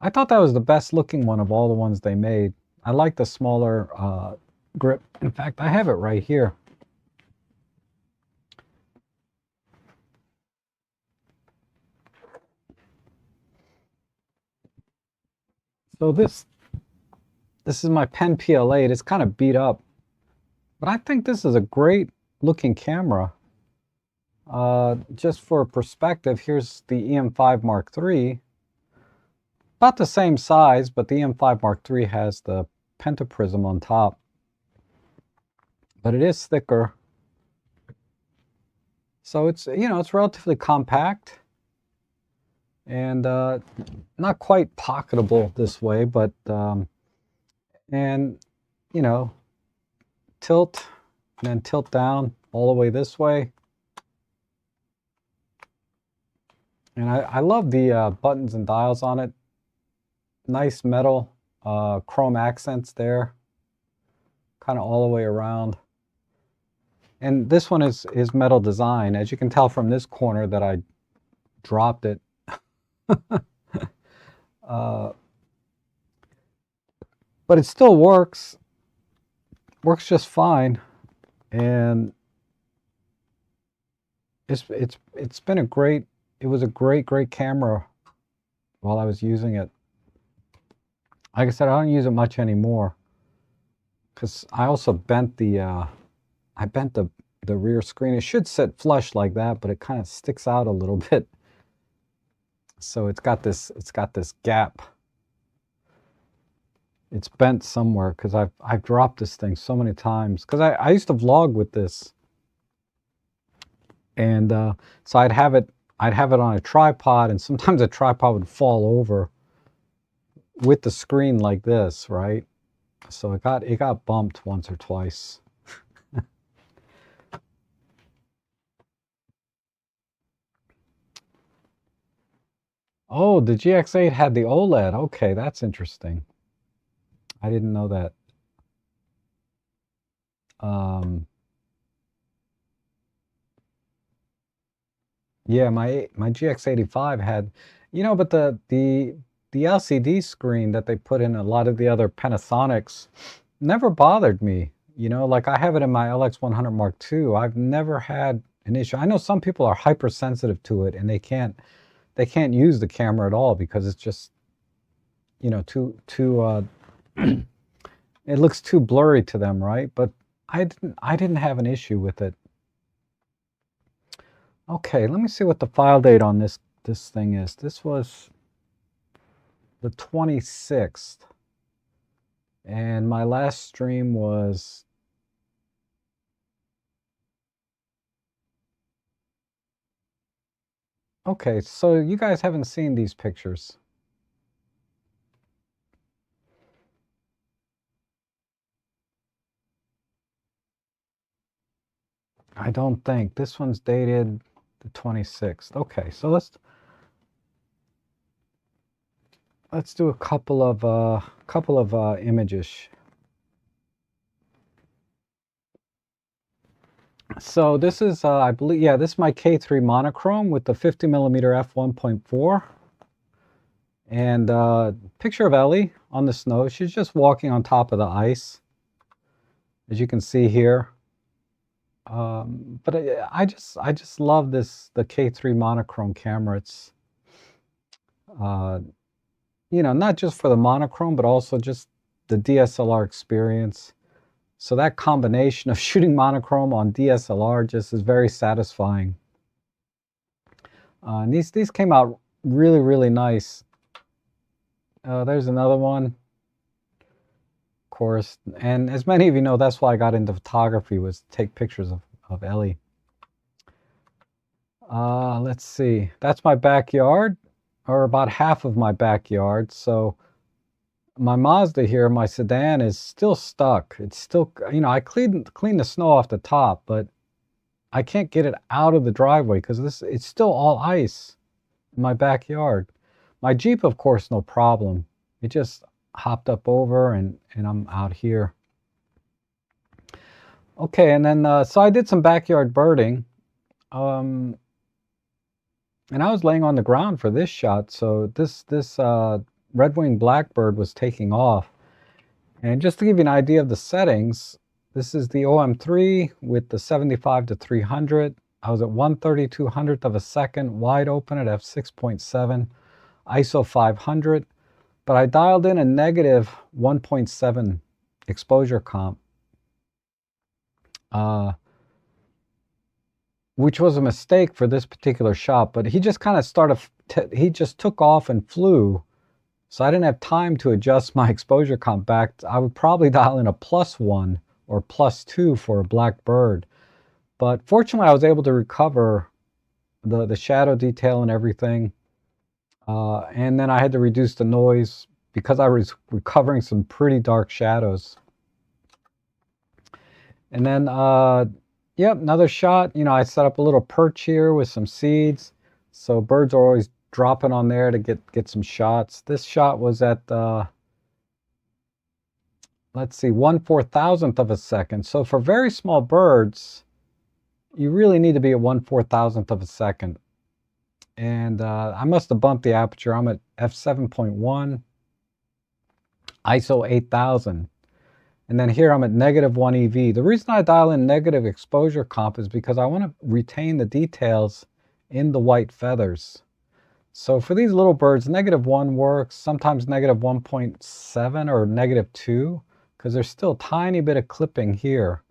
I thought that was the best looking one of all the ones they made. I like the smaller grip. In fact, I have it right here. So this is my Pen PL8. It's kind of beat up, but I think this is a great looking camera. Just for perspective, here's the EM5 Mark III. About the same size, but the EM5 Mark III has the pentaprism on top. But it is thicker. So it's, it's relatively compact. And not quite pocketable this way, but, and, tilt, and then tilt down all the way this way. And I love the buttons and dials on it. Nice metal chrome accents there, kind of all the way around. And this one is metal design. As you can tell from this corner that I dropped it. But it still works just fine, and it's been it was a great camera while I was using it. Like I said, I don't use it much anymore because I also bent the I bent the rear screen. It should sit flush like that, but it kind of sticks out a little bit. So it's got this gap. It's bent somewhere because I've dropped this thing so many times. Because I used to vlog with this, and so I'd have it on a tripod, and sometimes a tripod would fall over with the screen like this, right? So it got bumped once or twice. Oh, the GX8 had the OLED. Okay, that's interesting. I didn't know that. Yeah, my GX85 had, but the LCD screen that they put in a lot of the other Panasonics never bothered me. Like I have it in my LX100 Mark II. I've never had an issue. I know some people are hypersensitive to it and they can't use the camera at all because it's just, too it looks too blurry to them, right? But I didn't have an issue with it. Okay, let me see what the file date on this thing is. This was the 26th. And my last stream was okay, so you guys haven't seen these pictures. I don't think. This one's dated the 26th. Okay, so let's do a couple of images. So this is I believe, yeah, this is my K3 monochrome with the 50mm f1.4. And picture of Ellie on the snow. She's just walking on top of the ice, as you can see here. But I just love the K3 monochrome camera. It's not just for the monochrome, but also just the DSLR experience. So that combination of shooting monochrome on DSLR just is very satisfying. And these came out really, really nice. There's another one, of course. And as many of you know, that's why I got into photography, was to take pictures of Ellie. Let's see. That's my backyard, or about half of my backyard. So my Mazda here, my sedan, is still stuck. It's still, I cleaned the snow off the top, but I can't get it out of the driveway because it's still all ice in my backyard. My Jeep, of course, no problem. It just hopped up over and I'm out here. Okay, and then so I did some backyard birding. And I was laying on the ground for this shot. So this red-winged blackbird was taking off. And just to give you an idea of the settings, this is the OM3 with the 75 to 300. I was at 1/3200th of a second, wide open at f6.7, ISO 500. But I dialed in a negative 1.7 exposure comp, which was a mistake for this particular shot. But he just kind of he just took off and flew. So I didn't have time to adjust my exposure comp back. I would probably dial in a +1 or +2 for a black bird. But fortunately, I was able to recover the shadow detail and everything. And then I had to reduce the noise because I was recovering some pretty dark shadows. And then, yep, another shot. I set up a little perch here with some seeds. So birds are always dropping on there to get some shots. This shot was at, let's see, 1/4000th of a second. So for very small birds, you really need to be at 1/4000th of a second. And I must have bumped the aperture. I'm at f7.1, ISO 8000. And then here I'm at -1 EV. The reason I dial in negative exposure comp is because I want to retain the details in the white feathers. So for these little birds, -1 works, sometimes -1.7 or -2, because there's still a tiny bit of clipping here.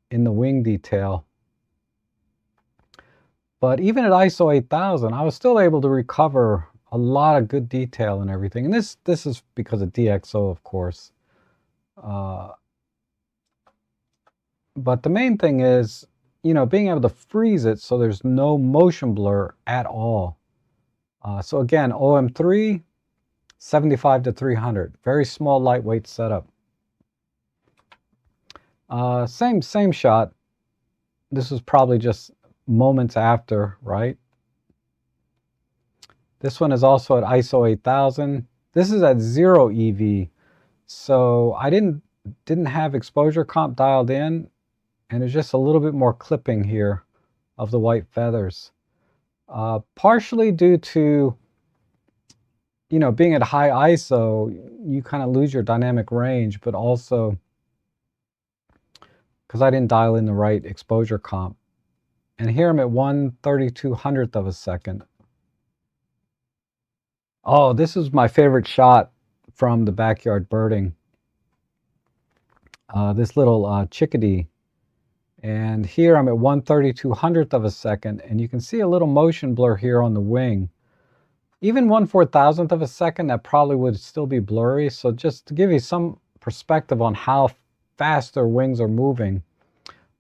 in the wing detail. But even at ISO 8000, I was still able to recover a lot of good detail and everything. And this is because of DxO, of course. But the main thing is, you know, being able to freeze it so there's no motion blur at all. So again, OM3, 75 to 300. Very small, lightweight setup. Same shot. This was probably just moments after, right? This one is also at ISO 8000. This is at 0 EV. So I didn't have exposure comp dialed in, and there's just a little bit more clipping here of the white feathers. Partially due to, you know, being at high ISO, you kind of lose your dynamic range, but also because I didn't dial in the right exposure comp. And here I'm at 1/3200th of a second. Oh, this is my favorite shot from the backyard birding. This little chickadee. And here I'm at 1/3200th of a second, and you can see a little motion blur here on the wing. Even 1/4000th of a second, that probably would still be blurry. So just to give you some perspective on how fast their wings are moving.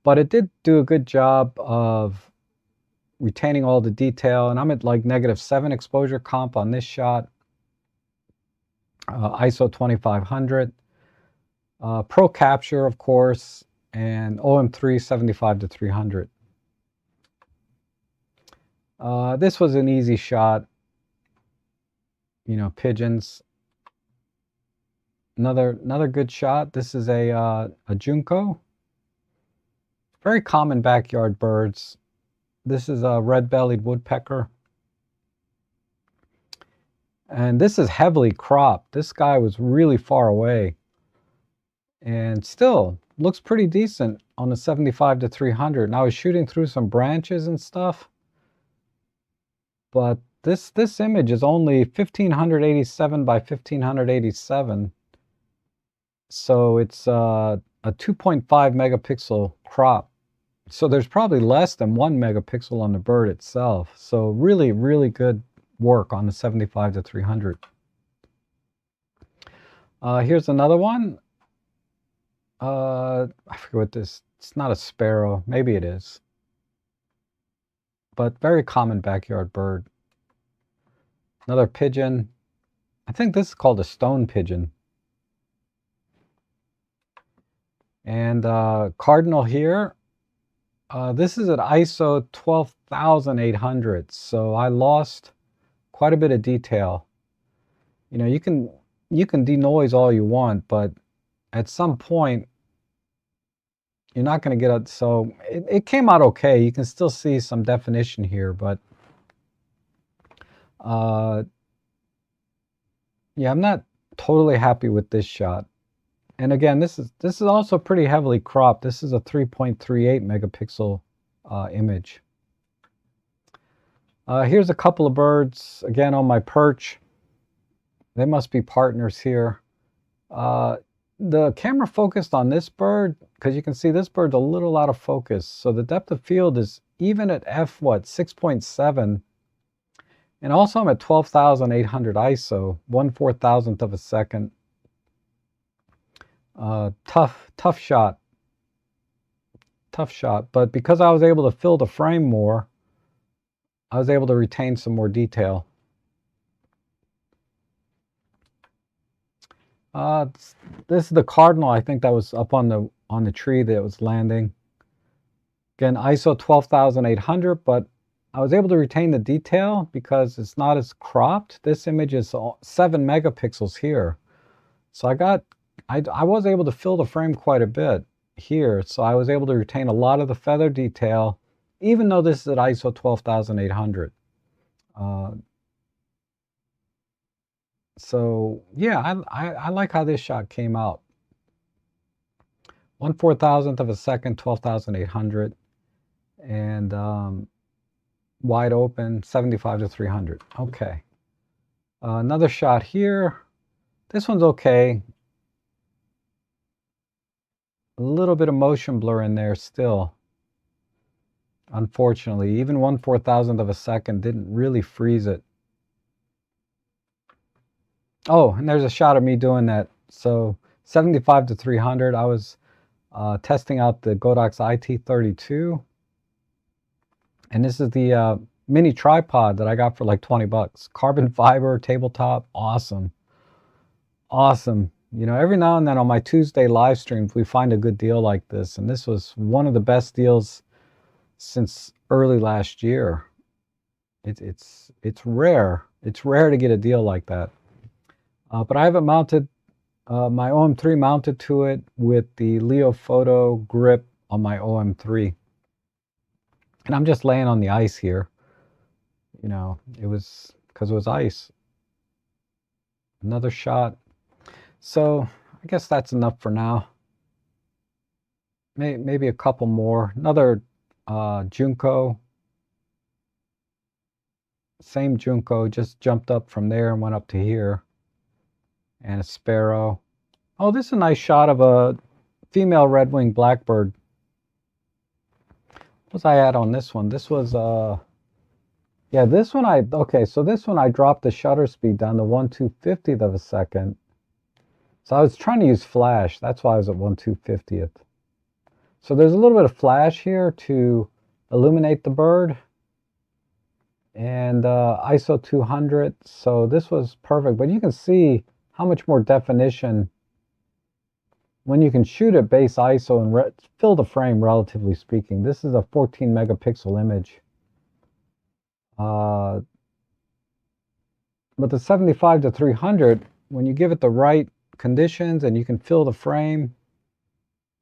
But it did do a good job of retaining all the detail, and I'm at like -7 exposure comp on this shot. ISO 2500. Pro capture, of course, and OM3, 75 to 300. This was an easy shot. You know, pigeons. Another good shot. This is a junco. Very common backyard birds. This is a red-bellied woodpecker. And this is heavily cropped. This guy was really far away. And still looks pretty decent on the 75 to 300. And I was shooting through some branches and stuff. But this image is only 1587 by 1587. So it's a 2.5 megapixel crop. So there's probably less than 1 megapixel on the bird itself. So really, really good work on the 75 to 300. Here's another one. I forget what this, it's not a sparrow. Maybe it is. But very common backyard bird. Another pigeon. I think this is called a stone pigeon. And cardinal here. This is at ISO 12,800, so I lost quite a bit of detail. You know, you can denoise all you want, but at some point you're not going to get it. So it came out okay. You can still see some definition here, but yeah, I'm not totally happy with this shot. And again, this is also pretty heavily cropped. This is a 3.38 megapixel image. Here's a couple of birds, again on my perch. They must be partners here. The camera focused on this bird, because you can see this bird's a little out of focus. So the depth of field is even at f what, 6.7. And also I'm at 12,800 ISO, 1/4000th of a second. Tough shot. But because I was able to fill the frame more, I was able to retain some more detail. This is the cardinal. I think that was up on the tree that was landing. Again, ISO 12,800, but I was able to retain the detail because it's not as cropped. This image is 7 megapixels here, so I was able to fill the frame quite a bit here, so I was able to retain a lot of the feather detail, even though this is at ISO 12,800. So yeah, I like how this shot came out. 1/4000th of a second, 12,800, and wide open, 75 to 300. Okay. Another shot here. This one's okay. A little bit of motion blur in there still. Unfortunately, even 1/4000th of a second didn't really freeze it. Oh, and there's a shot of me doing that. So 75 to 300, I was testing out the Godox IT32. And this is the mini tripod that I got for like 20 bucks. Carbon fiber, tabletop, awesome. Awesome. You know, every now and then on my Tuesday live streams, we find a good deal like this. And this was one of the best deals since early last year. It's rare. It's rare to get a deal like that. But I have it mounted, my OM3 mounted to it with the Leofoto grip on my OM3. And I'm just laying on the ice here. You know, it was because it was ice. Another shot. So I guess that's enough for now. Maybe a couple more. Another Junko. Same Junko, just jumped up from there and went up to here. And a sparrow. Oh, this is a nice shot of a female red-winged blackbird. What was I at on this one? This was, yeah, this one okay, so this one I dropped the shutter speed down to 1/250th of a second. So I was trying to use flash. That's why I was at 1/250th. So there's a little bit of flash here to illuminate the bird. And ISO 200. So this was perfect. But you can see how much more definition when you can shoot at base ISO and fill the frame, relatively speaking. This is a 14 megapixel image. But the 75 to 300, when you give it the right conditions and you can fill the frame,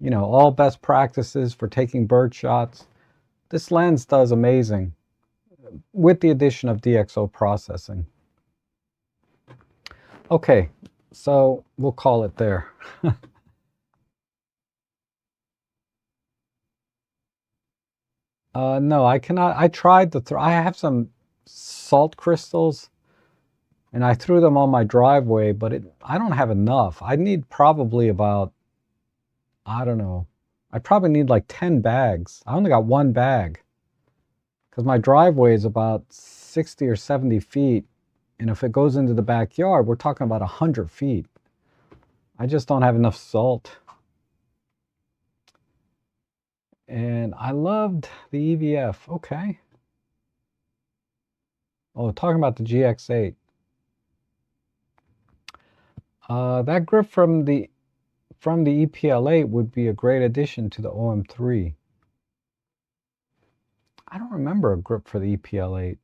you know, all best practices for taking bird shots, this lens does amazing with the addition of DxO processing. Okay, so we'll call it there. No, I cannot. I tried to I have some salt crystals and I threw them on my driveway, but I don't have enough. I need probably about, I don't know, I probably need like 10 bags. I only got one bag because my driveway is about 60 or 70 feet. And if it goes into the backyard, we're talking about 100 feet. I just don't have enough salt. And I loved the EVF. Okay. Oh, talking about the GX8. That grip from the EPL8 would be a great addition to the OM3. I don't remember a grip for the EPL8.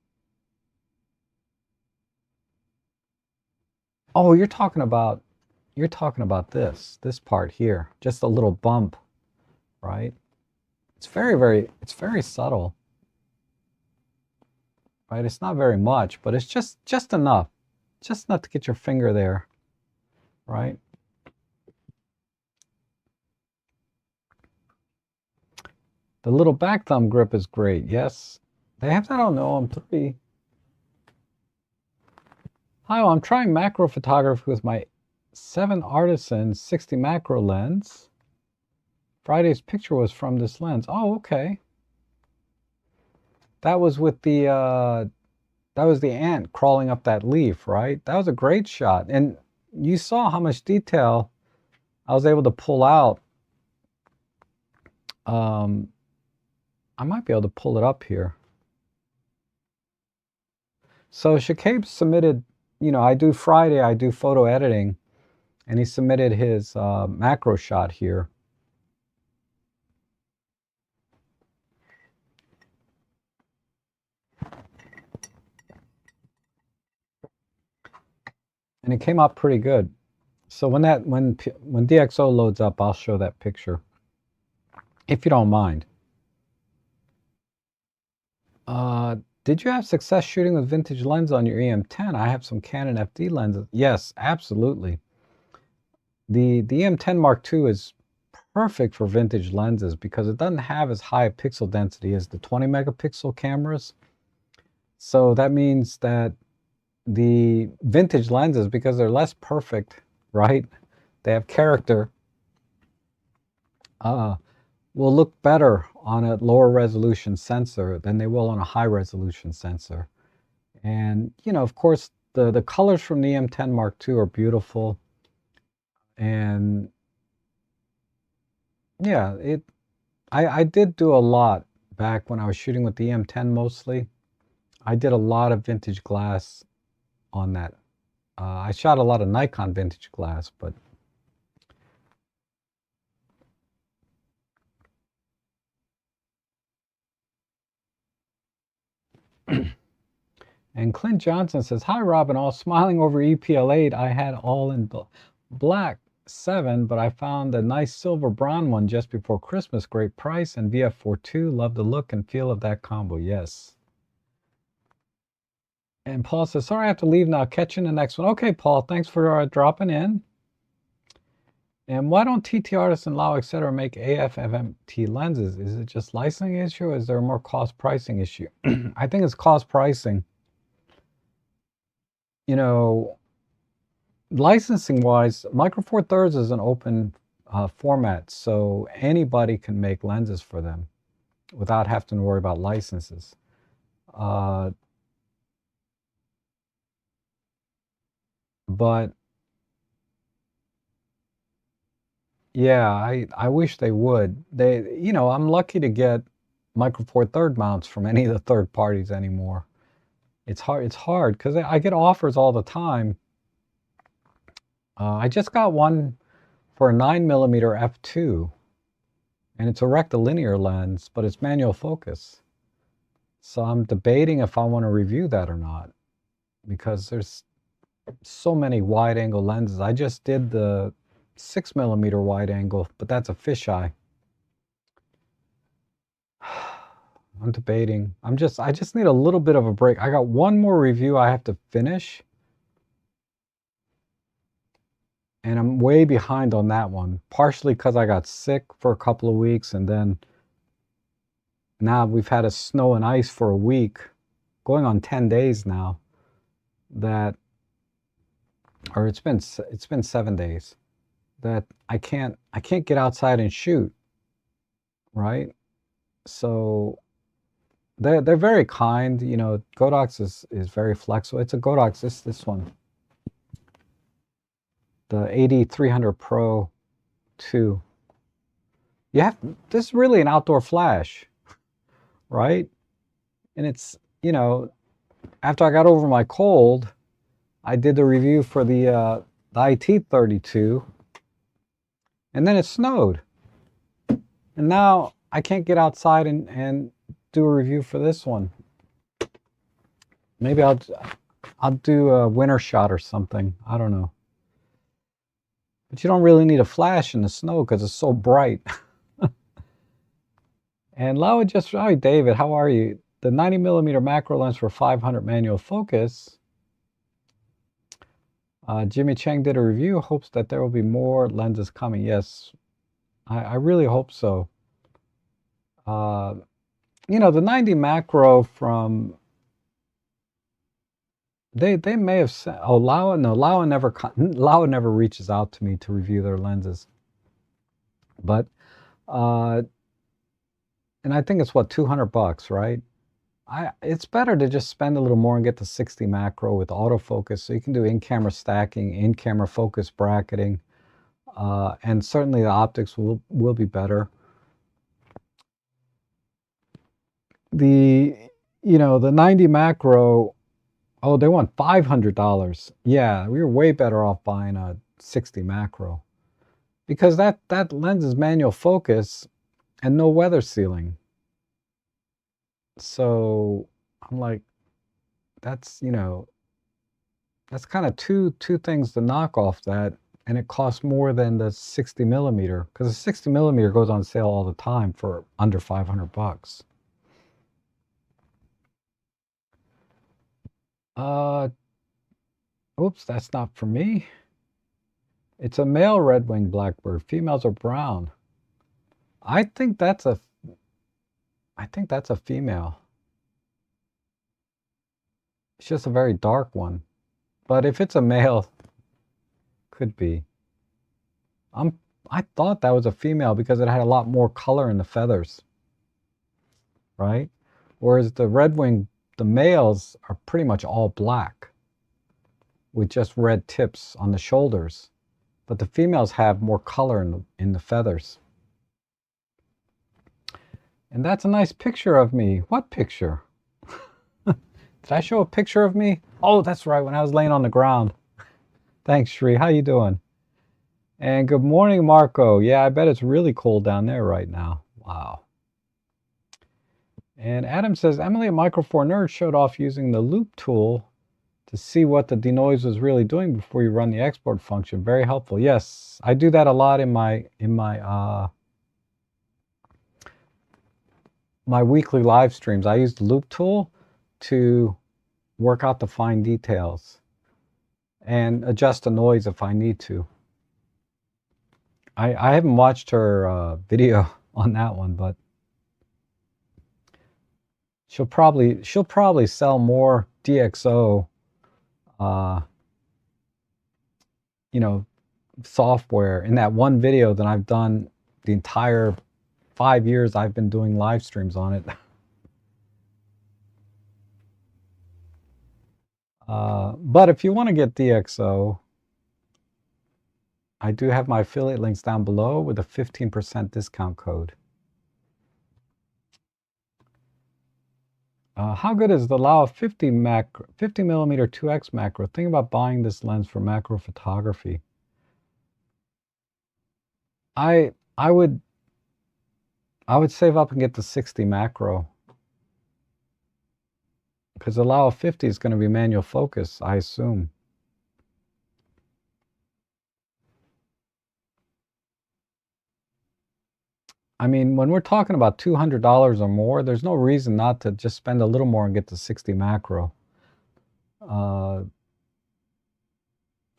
Oh, you're talking about this part here, just a little bump, right? It's very subtle, right? It's not very much, but it's just enough to get your finger there, right? The little back thumb grip is great. Yes, they have that on the OM3. Hi, I'm trying macro photography with my 7 Artisan 60 macro lens. Friday's picture was from this lens. Oh, okay. That was with the that was the ant crawling up that leaf, right? That was a great shot. And you saw how much detail I was able to pull out. I might be able to pull it up here. So Shakib submitted, you know, I do photo editing, and he submitted his macro shot here. And it came out pretty good. So when DxO loads up, I'll show that picture, if you don't mind. Did you have success shooting with vintage lens on your EM10? I have some Canon FD lenses. Yes, absolutely. The EM10 Mark II is perfect for vintage lenses because it doesn't have as high a pixel density as the 20 megapixel cameras. So that means that the vintage lenses, because they're less perfect, right? They have character. will look better on a lower resolution sensor than they will on a high resolution sensor. And, you know, of course, the colors from the M10 Mark II are beautiful. And yeah, I did do a lot back when I was shooting with the M10 mostly. I did a lot of vintage glass on that. I shot a lot of Nikon vintage glass, but and Clint Johnson says, "Hi, Robin, all smiling over EPL8. I had all in black 7, but I found a nice silver brown one just before Christmas. Great price, and VF42. Love the look and feel of that combo." Yes. And Paul says, "Sorry, I have to leave now. Catch you in the next one." Okay, Paul, thanks for dropping in. And why don't TT Artists and Lao, etc. make AF FMT lenses? Is it just licensing issue, or is there a more cost pricing issue? I think it's cost pricing. You know, licensing wise, Micro Four Thirds is an open format, so anybody can make lenses for them without having to worry about licenses. But yeah, I wish they would. You know, I'm lucky to get Micro Four Third mounts from any of the third parties anymore. It's hard because I get offers all the time. I just got one for a 9mm f2, and it's a rectilinear lens, but it's manual focus. So I'm debating if I want to review that or not, because there's so many wide angle lenses. I just did the 6mm wide angle, but that's a fisheye. I'm debating. I just need a little bit of a break. I got one more review I have to finish, and I'm way behind on that one, partially because I got sick for a couple of weeks, and then now we've had a snow and ice for a week, going on 10 days now, or it's been 7 days, that I can't get outside and shoot, right? So they're very kind. You know, Godox is very flexible. It's a Godox, this one, the AD300 Pro 2. This is really an outdoor flash, right? And it's, you know, after I got over my cold, I did the review for the IT32, and then it snowed. And now I can't get outside and do a review for this one. Maybe I'll do a winter shot or something. I don't know. But you don't really need a flash in the snow because it's so bright. And Lau just, hi David, how are you? The 90mm macro lens for 500 manual focus. Jimmy Chang did a review, hopes that there will be more lenses coming. Yes, I really hope so. You know, the 90 macro from, they may have said, oh, Laowa never reaches out to me to review their lenses. But, and I think it's what, $200, right? It's better to just spend a little more and get the 60 macro with autofocus, so you can do in-camera stacking, in-camera focus bracketing, and certainly the optics will be better. The 90 macro, oh, they want $500. Yeah, we were way better off buying a 60 macro, because that lens is manual focus and no weather sealing. So I'm like, that's, you know, that's kind of two things to knock off that, and it costs more than the 60mm, because the 60mm goes on sale all the time for under $500. Oops, that's not for me. It's a male red-winged blackbird. Females are brown. I think that's a female. It's just a very dark one. But if it's a male, could be. I'm I thought that was a female because it had a lot more color in the feathers, right? Whereas the redwing, the males are pretty much all black with just red tips on the shoulders. But the females have more color in the feathers. And that's a nice picture of me. What picture? Did I show a picture of me? Oh, that's right, when I was laying on the ground. Thanks, Shri. How you doing? And good morning, Marco. Yeah, I bet it's really cold down there right now. Wow. And Adam says, Emily at Micro Four Nerds showed off using the loop tool to see what the denoise was really doing before you run the export function. Very helpful. Yes, I do that a lot in my weekly live streams. I use the loop tool to work out the fine details and adjust the noise if I need to. I haven't watched her video on that one, but she'll probably sell more DxO software in that one video than I've done the entire 5 years I've been doing live streams on it. But if you want to get DxO, I do have my affiliate links down below with a 15% discount code. How good is the Laowa 50 millimeter 2x macro? Think about buying this lens for macro photography. I would save up and get the 60 macro, because the Laowa 50 is going to be manual focus, I assume. I mean, when we're talking about $200 or more, there's no reason not to just spend a little more and get the 60 macro. I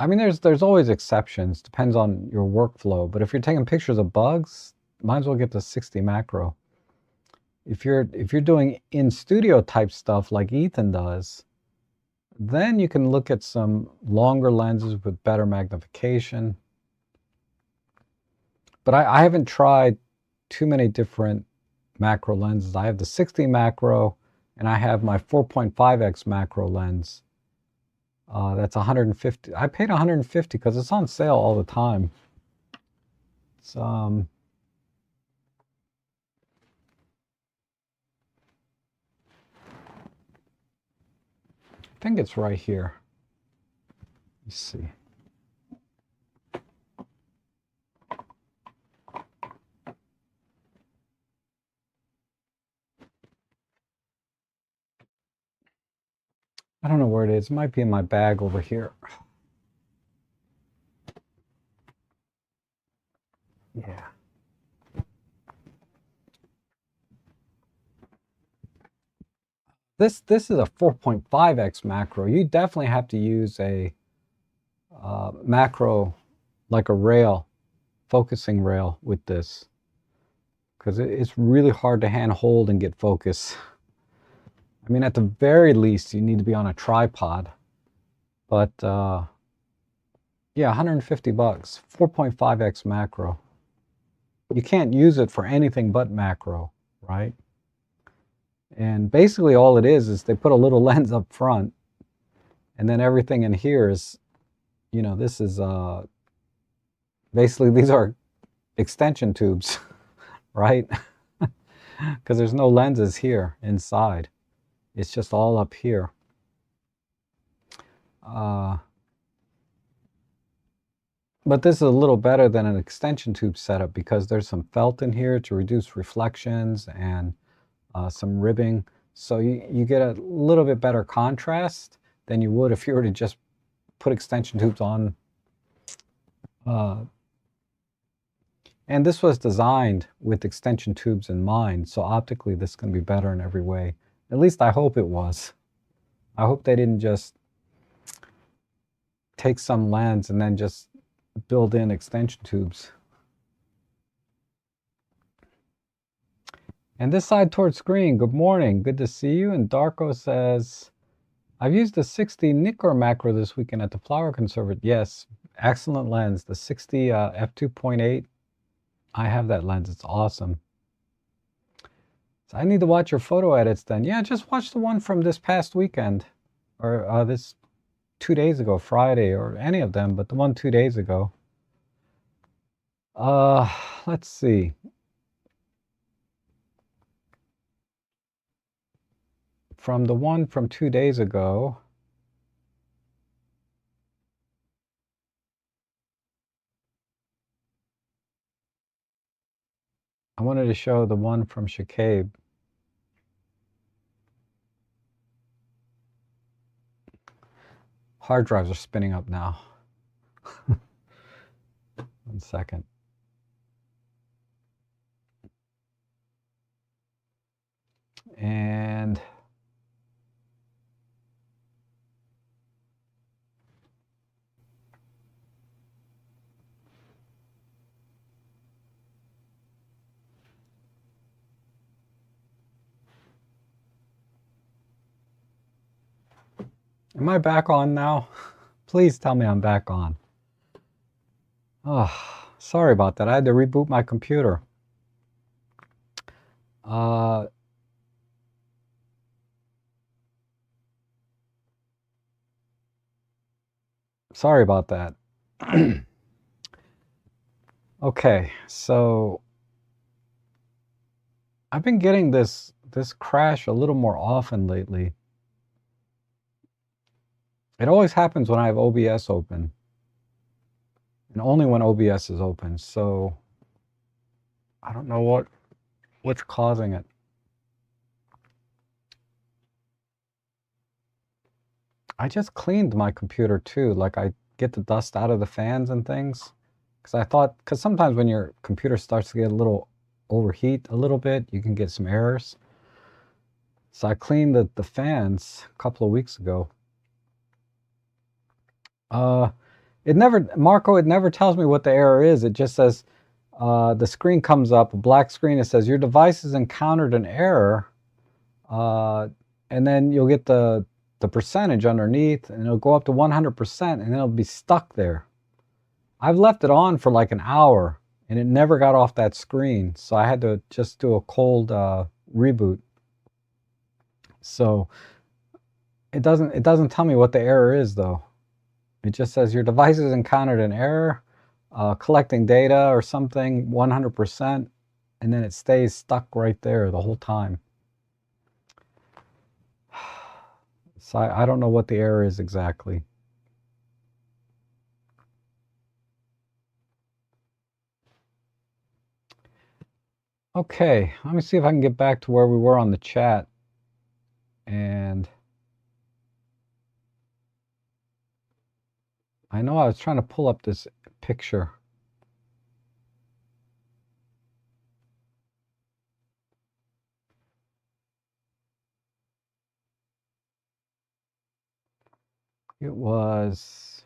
mean, there's always exceptions, depends on your workflow. But if you're taking pictures of bugs, might as well get the 60 macro. If you're doing in studio type stuff like Ethan does, then you can look at some longer lenses with better magnification. But I haven't tried too many different macro lenses. I have the 60 macro and I have my 4.5x macro lens. That's 150. I paid 150 because it's on sale all the time. It's I think it's right here. Let's see. I don't know where it is. It might be in my bag over here. Yeah. This is a 4.5x macro. You definitely have to use a macro, like a rail, focusing rail with this, because it's really hard to hand hold and get focus. I mean, at the very least, you need to be on a tripod. But yeah, 150 bucks, 4.5x macro. You can't use it for anything but macro, right? And basically all it is they put a little lens up front, and then everything in here is, this is basically, these are extension tubes, right? Because there's no lenses here inside. It's just all up here. But this is a little better than an extension tube setup because there's some felt in here to reduce reflections and some ribbing. So you get a little bit better contrast than you would if you were to just put extension tubes on. And this was designed with extension tubes in mind, so optically this is going to be better in every way. At least I hope it was. I hope they didn't just take some lens and then just build in extension tubes. And this side towards screen, good morning, good to see you. And Darko says, I've used the 60 Nikkor macro this weekend at the Flower Conservatory. Yes, excellent lens. The 60 f2.8 I have that lens. It's awesome. So I need to watch your photo edits then. Yeah, just watch the one from this past weekend. Or this 2 days ago, Friday, or any of them, but the one 2 days ago. Let's see. From the one from 2 days ago, I wanted to show the one from Shakabe. Hard drives are spinning up now. 1 second. And am I back on now? Please tell me I'm back on. Oh, sorry about that. I had to reboot my computer. Sorry about that. Okay, so I've been getting this crash a little more often lately. It always happens when I have OBS open, and only when OBS is open. So I don't know what's causing it. I just cleaned my computer too. Like I get the dust out of the fans and things. Because sometimes when your computer starts to get a little overheat a little bit, you can get some errors. So I cleaned the fans a couple of weeks ago. Marco, it never tells me what the error is. It just says, the screen comes up, a black screen. It says, your device has encountered an error. And then you'll get the percentage underneath, and it'll go up to 100%, and it'll be stuck there. I've left it on for like an hour, and it never got off that screen. So I had to just do a cold reboot. So it doesn't tell me what the error is though. It just says your device has encountered an error, collecting data or something, 100%, and then it stays stuck right there the whole time. So I don't know what the error is exactly. Okay, let me see if I can get back to where we were on the chat. And I know I was trying to pull up this picture. It was...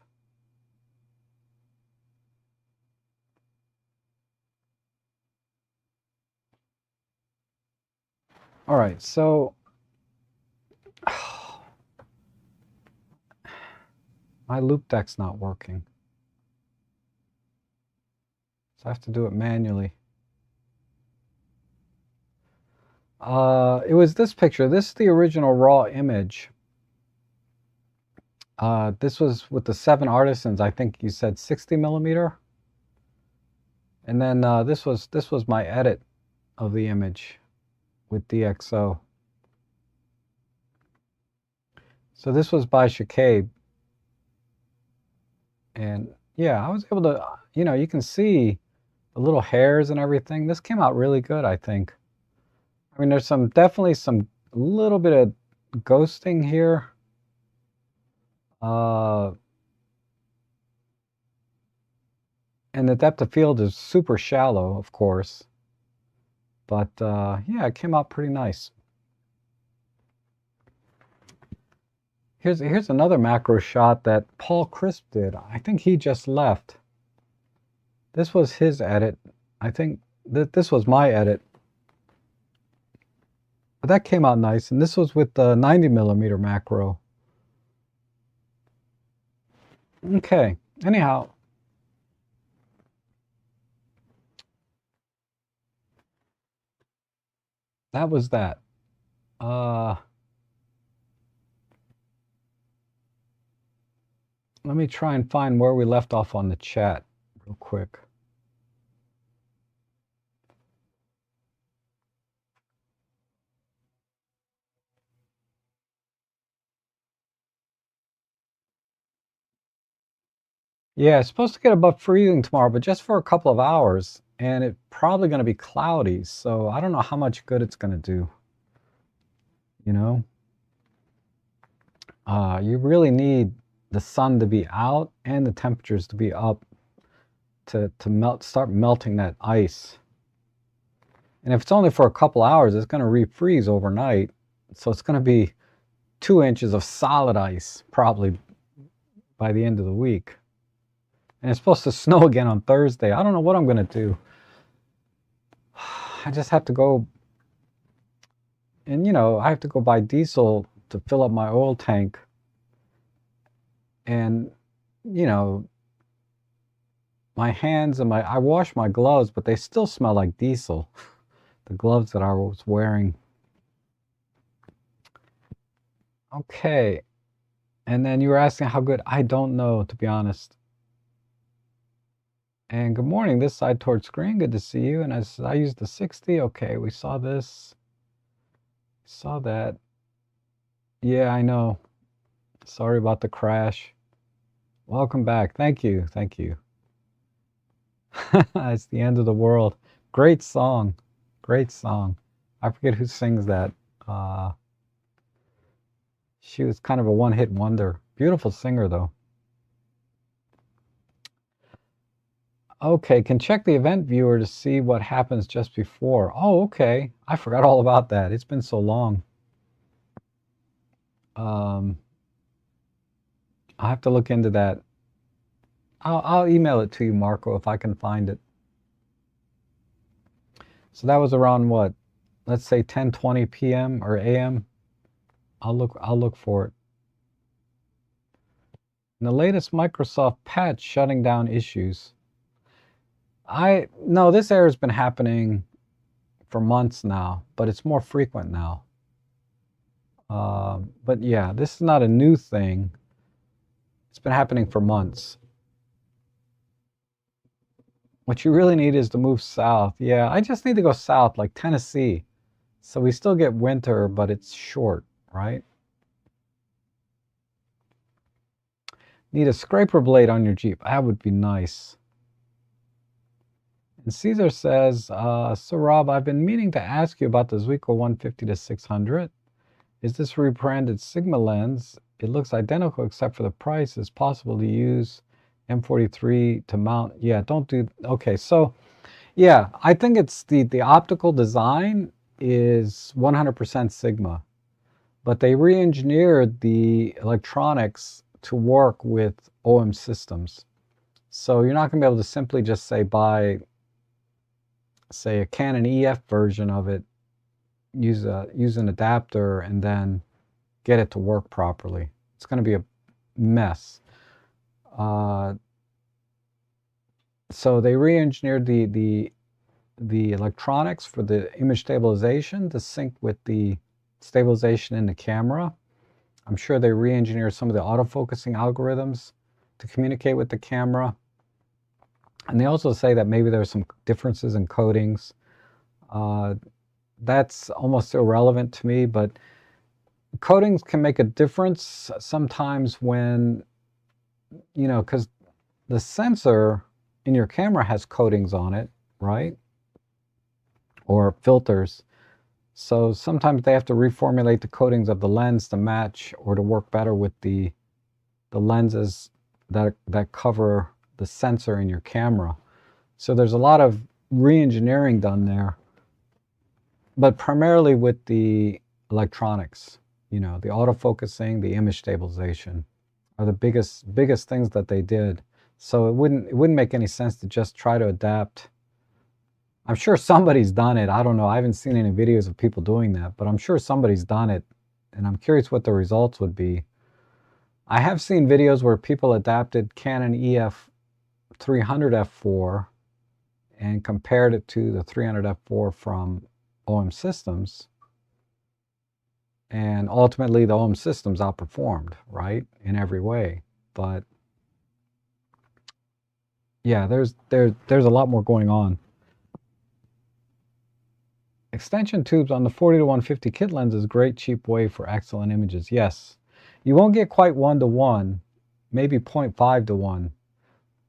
All right, so my loop deck's not working. So I have to do it manually. It was this picture. This is the original raw image. This was with the 7 Artisans. I think you said 60 millimeter. And then this was my edit of the image with DxO. So this was by Shakabe. And yeah, I was able to, you can see the little hairs and everything. This came out really good, I think. I mean, there's definitely some little bit of ghosting here. And the depth of field is super shallow, of course. But yeah, it came out pretty nice. Here's another macro shot that Paul Crisp did. I think he just left. This was his edit. I think that this was my edit. But that came out nice. And this was with the 90 millimeter macro. Okay, anyhow. that was that. Let me try and find where we left off on the chat real quick. Yeah, it's supposed to get above freezing tomorrow, but just for a couple of hours. And it's probably going to be cloudy, so I don't know how much good it's going to do. You know? You really need the sun to be out and the temperatures to be up to start melting that ice. And if it's only for a couple hours, it's going to refreeze overnight. So it's going to be 2 inches of solid ice probably by the end of the week. And it's supposed to snow again on Thursday. I don't know what I'm going to do. I just have to go, and I have to go buy diesel to fill up my oil tank. And, my hands and I wash my gloves, but they still smell like diesel. The gloves that I was wearing. Okay. And then you were asking how good. I don't know, to be honest. And good morning, this side towards screen. Good to see you. And as I used the 60, okay, we saw this. Saw that. Yeah, I know. Sorry about the crash. Welcome back. Thank you. Thank you. It's the end of the world. Great song. Great song. I forget who sings that. She was kind of a one-hit wonder. Beautiful singer, though. Okay, can check the event viewer to see what happens just before. Oh, okay. I forgot all about that. It's been so long. I'll have to look into that. I'll email it to you, Marco, if I can find it. So that was around what? Let's say 10:20 p.m. or a.m. I'll look for it. And the latest Microsoft patch shutting down issues. No, this error has been happening for months now, but it's more frequent now. But yeah, this is not a new thing. It's been happening for months. What you really need is to move south. Yeah, I just need to go south, like Tennessee. So we still get winter, but it's short, right? Need a scraper blade on your Jeep. That would be nice. And Caesar says, so Rob, I've been meaning to ask you about the Zuiko 150-600. Is this rebranded Sigma lens? It looks identical except for the price. Is possible to use M43 to mount? Yeah, don't do. Okay, so yeah, I think it's the optical design is 100% Sigma, but they re-engineered the electronics to work with OM systems. So you're not going to be able to simply just buy, say, a Canon EF version of it, use an adapter, and then get it to work properly. It's going to be a mess. So they re-engineered the electronics for the image stabilization to sync with the stabilization in the camera. I'm sure they re-engineered some of the autofocusing algorithms to communicate with the camera. And they also say that maybe there's some differences in coatings. That's almost irrelevant to me, but coatings can make a difference sometimes when, because the sensor in your camera has coatings on it, right? Or filters. So sometimes they have to reformulate the coatings of the lens to match or to work better with the lenses that cover the sensor in your camera. So there's a lot of re-engineering done there, but primarily with the electronics. The autofocusing, the image stabilization are the biggest things that they did. So it wouldn't make any sense to just try to adapt. I'm sure somebody's done it. I don't know. I haven't seen any videos of people doing that, but I'm sure somebody's done it, and I'm curious what the results would be. I have seen videos where people adapted Canon EF 300 f4 and compared it to the 300 f4 from OM systems, and ultimately the OM systems outperformed, right, in every way. But yeah, there's a lot more going on. Extension tubes on the 40 to 150 kit lens is a great cheap way for excellent images. Yes, you won't get quite 1-to-1, maybe 0.5 to 1,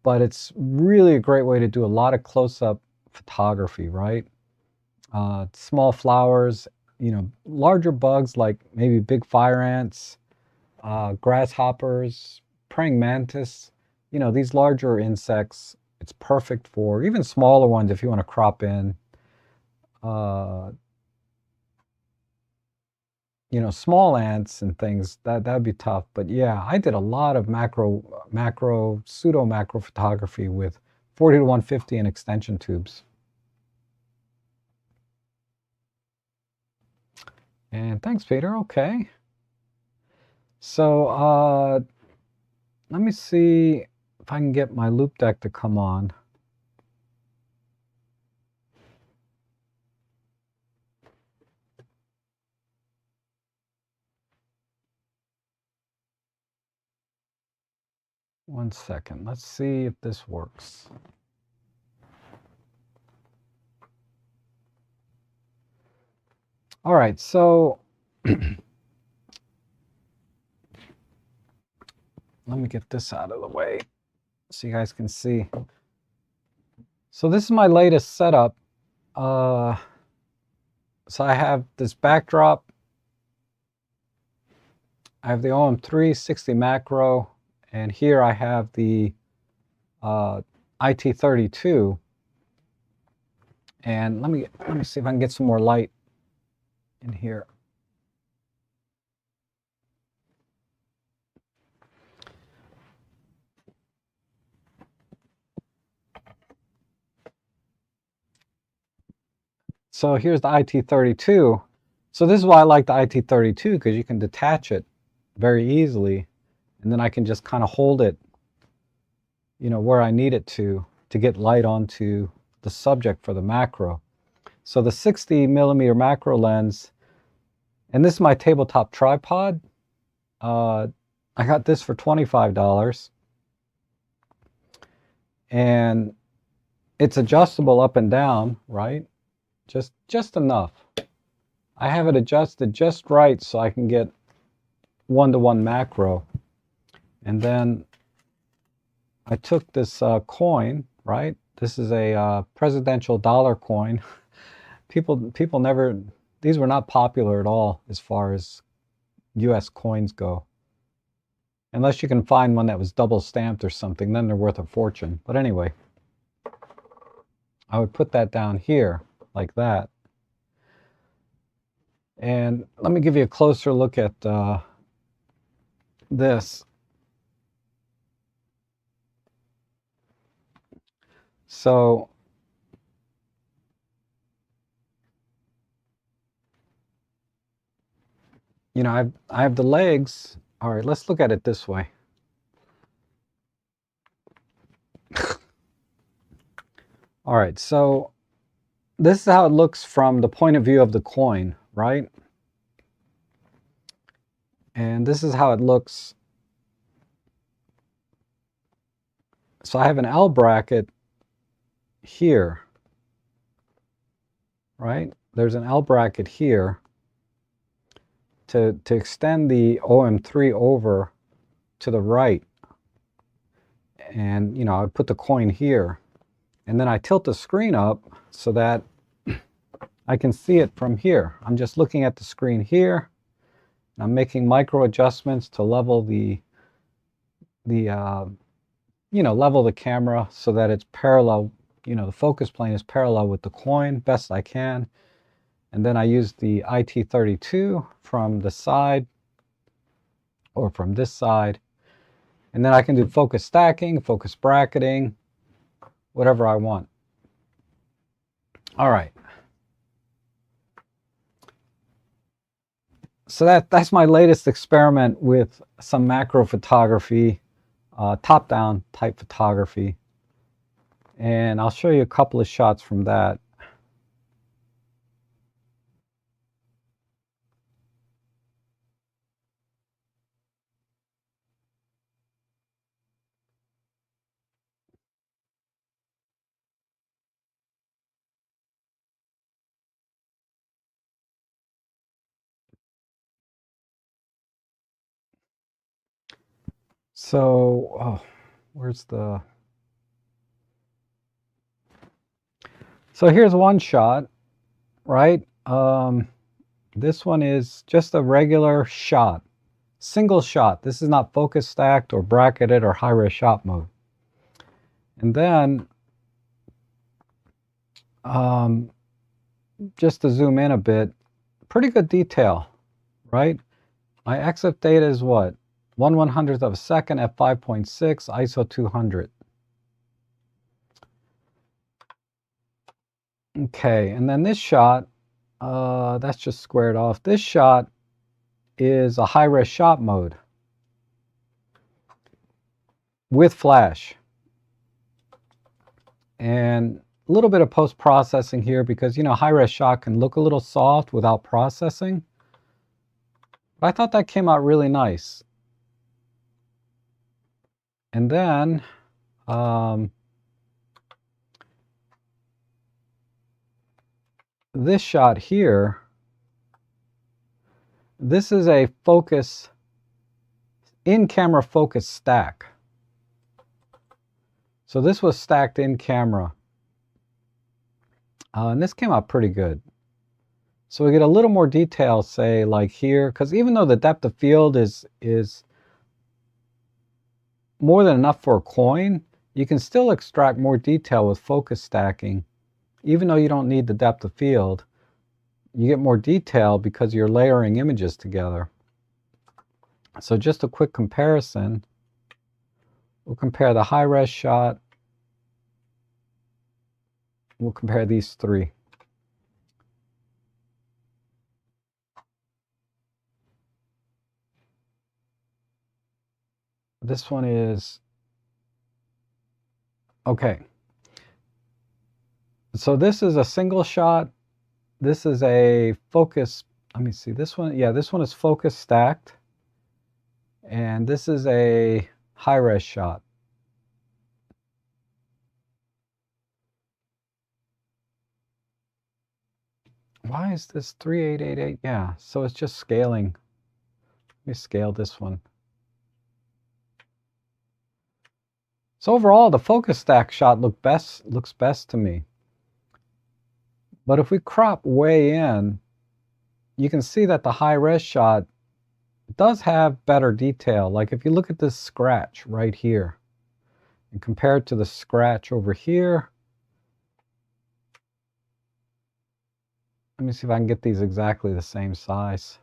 but it's really a great way to do a lot of close-up photography, right? Small flowers, larger bugs like maybe big fire ants, grasshoppers, praying mantis, these larger insects, it's perfect for. Even smaller ones if you want to crop in. Small ants and things, that'd be tough. But yeah, I did a lot of pseudo macro photography with 40 to 150 and extension tubes. And thanks, Peter. Okay. So let me see if I can get my Loupedeck to come on. One second. Let's see if this works. All right, so let me get this out of the way so you guys can see. So this is my latest setup. So I have this backdrop. I have the OM3 60 macro, and here I have the IT32. And let me see if I can get some more light in here. So here's the IT32. So this is why I like the IT32, because you can detach it very easily, and then I can just kind of hold it, where I need it to get light onto the subject for the macro. So the 60 millimeter macro lens, and this is my tabletop tripod. I got this for $25, and it's adjustable up and down, right? Just enough. I have it adjusted just right so I can get 1-to-1 macro. And then I took this coin, right? This is a presidential dollar coin. People never, these were not popular at all as far as US coins go. Unless you can find one that was double stamped or something, then they're worth a fortune. But anyway, I would put that down here like that. And let me give you a closer look at this. So I have the legs. All right, let's look at it this way. All right, so this is how it looks from the point of view of the coin, right? And this is how it looks. So I have an L bracket here, right? There's an L bracket here to extend the OM3 over to the right. And, I put the coin here. And then I tilt the screen up so that I can see it from here. I'm just looking at the screen here. I'm making micro adjustments to level level the camera so that it's parallel, the focus plane is parallel with the coin best I can. And then I use the IT32 from the side or from this side. And then I can do focus stacking, focus bracketing, whatever I want. All right. So that's my latest experiment with some macro photography, top-down type photography. And I'll show you a couple of shots from that. So, oh, where's the... So here's one shot, right? This one is just a regular shot, single shot. This is not focus stacked or bracketed or high-res shot mode. And then, just to zoom in a bit, pretty good detail, right? My EXIF data is what? 1/100th of a second at 5.6, ISO 200. Okay, and then this shot, that's just squared off. This shot is a high-res shot mode with flash. And a little bit of post-processing here because, you know, high-res shot can look a little soft without processing. But I thought that came out really nice. And then, this shot here, this is a focus, in-camera focus stack. So this was stacked in camera. And this came out pretty good. So we get a little more detail, say like here, because even though the depth of field is more than enough for a coin, you can still extract more detail with focus stacking. Even though you don't need the depth of field, you get more detail because you're layering images together. So just a quick comparison. We'll compare the high-res shot. We'll compare these three. This one is, okay. So this is a single shot. This is a focus, let me see, this one, yeah, this one is focus stacked. And this is a high-res shot. Why is this 3888? Yeah, so it's just scaling. Let me scale this one. So overall, the focus stack shot looks best to me. But if we crop way in, you can see that the high-res shot does have better detail. Like if you look at this scratch right here and compare it to the scratch over here. Let me see if I can get these exactly the same size.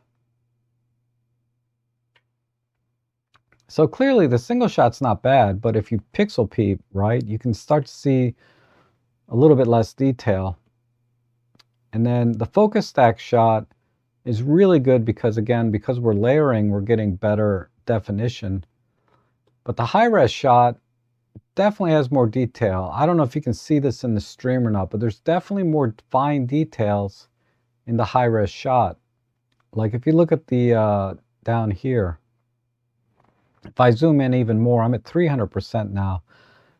So clearly the single shot's not bad, but if you pixel peep, right, you can start to see a little bit less detail. And then the focus stack shot is really good because, again, because we're layering, we're getting better definition. But the high-res shot definitely has more detail. I don't know if you can see this in the stream or not, but there's definitely more fine details in the high-res shot. Like if you look at the down here, if I zoom in even more, I'm at 300% now.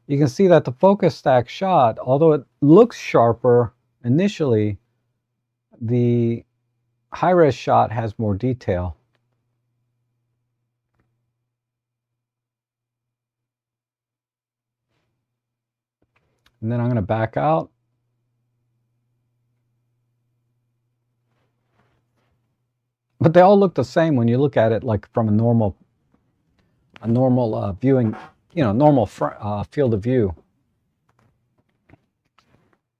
You can see that the focus stack shot, although it looks sharper initially, the high-res shot has more detail. And then I'm going to back out. But they all look the same when you look at it like from a normal viewing, you know, normal field of view.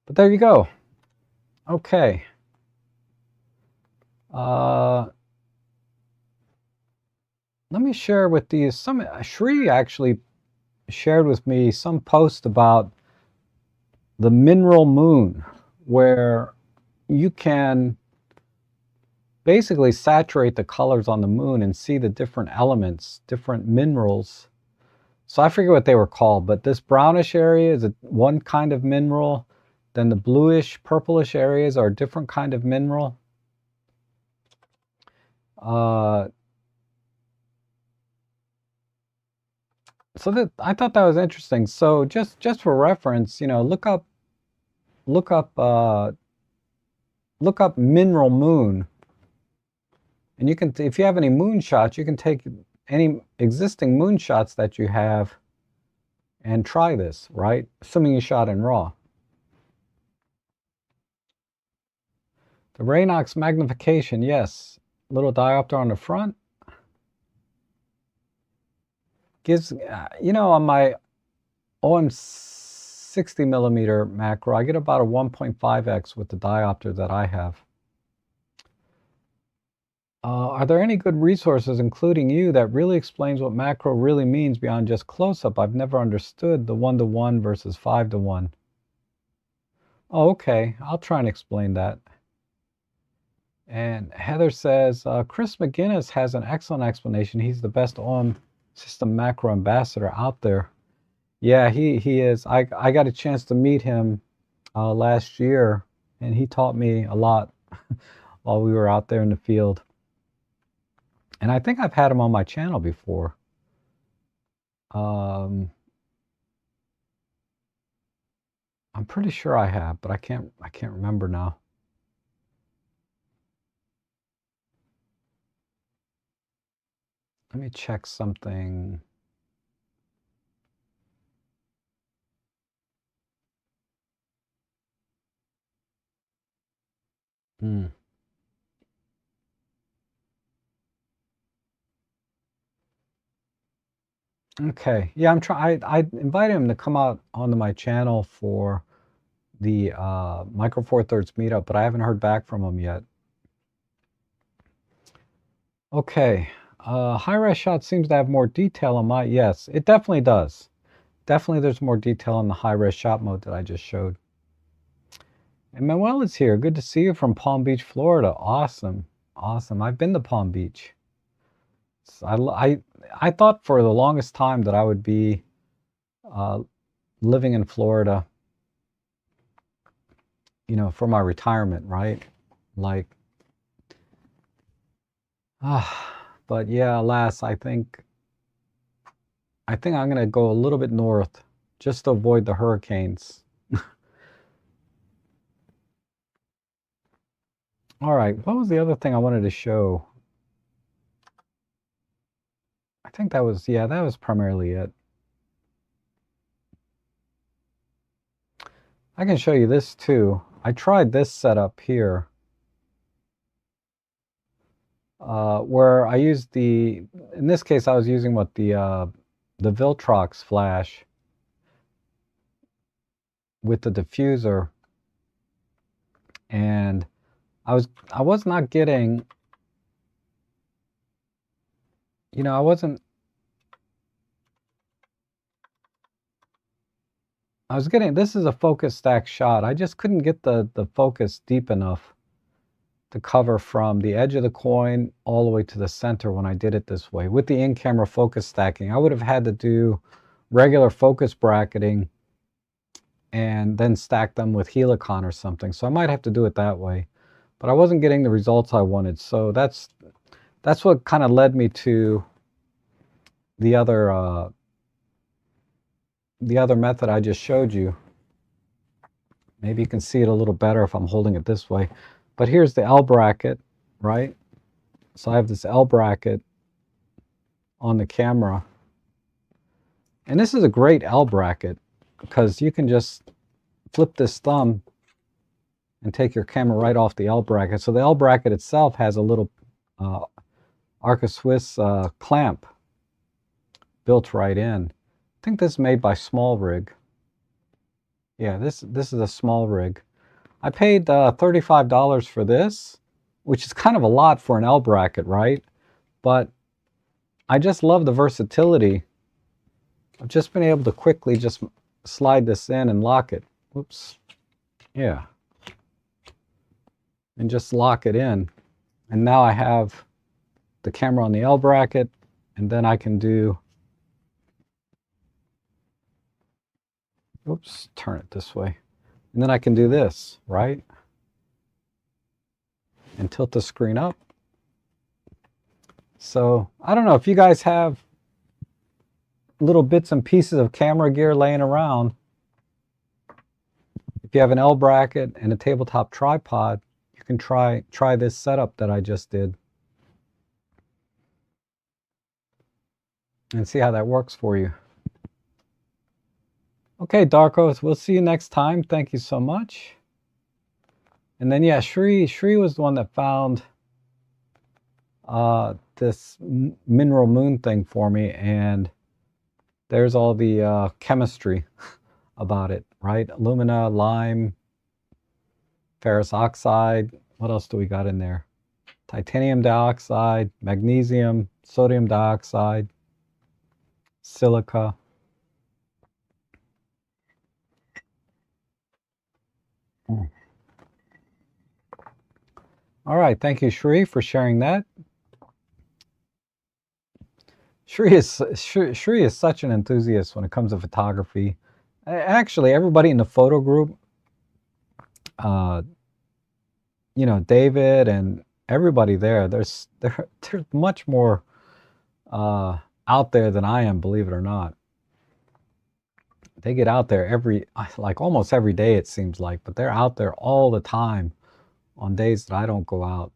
But there you go. Okay. Let me share with you some. Shri actually shared with me some post about the mineral moon, where you can basically saturate the colors on the moon and see the different elements, different minerals. So I forget what they were called, but this brownish area is one kind of mineral. Then the bluish, purplish areas are a different kind of mineral. So that I thought that was interesting. So just for reference, you know, look up mineral moon, and you can, if you have any moon shots, you can take any existing moonshots that you have and try this, right? Assuming you shot in RAW. The Raynox magnification, yes. Little diopter on the front. Gives, you know, on my OM 60mm macro, I get about a 1.5x with the diopter that I have. Are there any good resources, including you, that really explains what macro really means beyond just close-up? I've never understood the 1:1 versus 5:1. Oh, okay. I'll try and explain that. And Heather says, Chris McGinnis has an excellent explanation. He's the best OM system macro ambassador out there. Yeah, he is. I got a chance to meet him last year, and he taught me a lot while we were out there in the field. And I think I've had him on my channel before. I'm pretty sure I have, but I can't remember now. Let me check something. Okay. Yeah, I invited him to come out onto my channel for the Micro Four Thirds meetup, but I haven't heard back from him yet. Okay. High-res shot seems to have more detail on my... Yes, it definitely does. Definitely there's more detail in the high-res shot mode that I just showed. And Manuel is here. Good to see you from Palm Beach, Florida. Awesome. Awesome. I've been to Palm Beach. I thought for the longest time that I would be living in Florida, you know, for my retirement, right? Like, but yeah, alas, I think I'm going to go a little bit north just to avoid the hurricanes. All right, what was the other thing I wanted to show? I think that was, yeah, that was primarily it. I can show you this too. I tried this setup here where I used in this case I was using what the Viltrox flash with the diffuser, and I was not getting, you know, I was getting, this is a focus stack shot. I just couldn't get the focus deep enough to cover from the edge of the coin all the way to the center when I did it this way. With the in-camera focus stacking, I would have had to do regular focus bracketing and then stack them with Helicon or something. So I might have to do it that way. But I wasn't getting the results I wanted. So that's what kind of led me to the other method I just showed you. Maybe you can see it a little better if I'm holding it this way. But here's the L bracket, right? So I have this L bracket on the camera. And this is a great L bracket because you can just flip this thumb and take your camera right off the L bracket. So the L bracket itself has a little Arca Swiss clamp built right in. I think this is made by Small Rig. Yeah, this is a Small Rig. I paid $35 for this, which is kind of a lot for an L bracket, right? But I just love the versatility. I've just been able to quickly just slide this in and lock it. Whoops. Yeah. And just lock it in. And now I have the camera on the L bracket, and then I can do, oops, turn it this way. And then I can do this, right? And tilt the screen up. So I don't know if you guys have little bits and pieces of camera gear laying around. If you have an L bracket and a tabletop tripod, you can try this setup that I just did. and see how that works for you. Okay, Darkos, we'll see you next time. Thank you so much. And then, yeah, Shri was the one that found this mineral moon thing for me, and there's all the chemistry about it, right? Alumina, lime, ferrous oxide. What else do we got in there? Titanium dioxide, magnesium, sodium dioxide, silica. All right, thank you, Shri, for sharing that. Shri is such an enthusiast when it comes to photography. Actually, everybody in the photo group, you know, David and everybody there, they're much more out there than I am, believe it or not. They get out there like almost every day, it seems like, but they're out there all the time on days that I don't go out.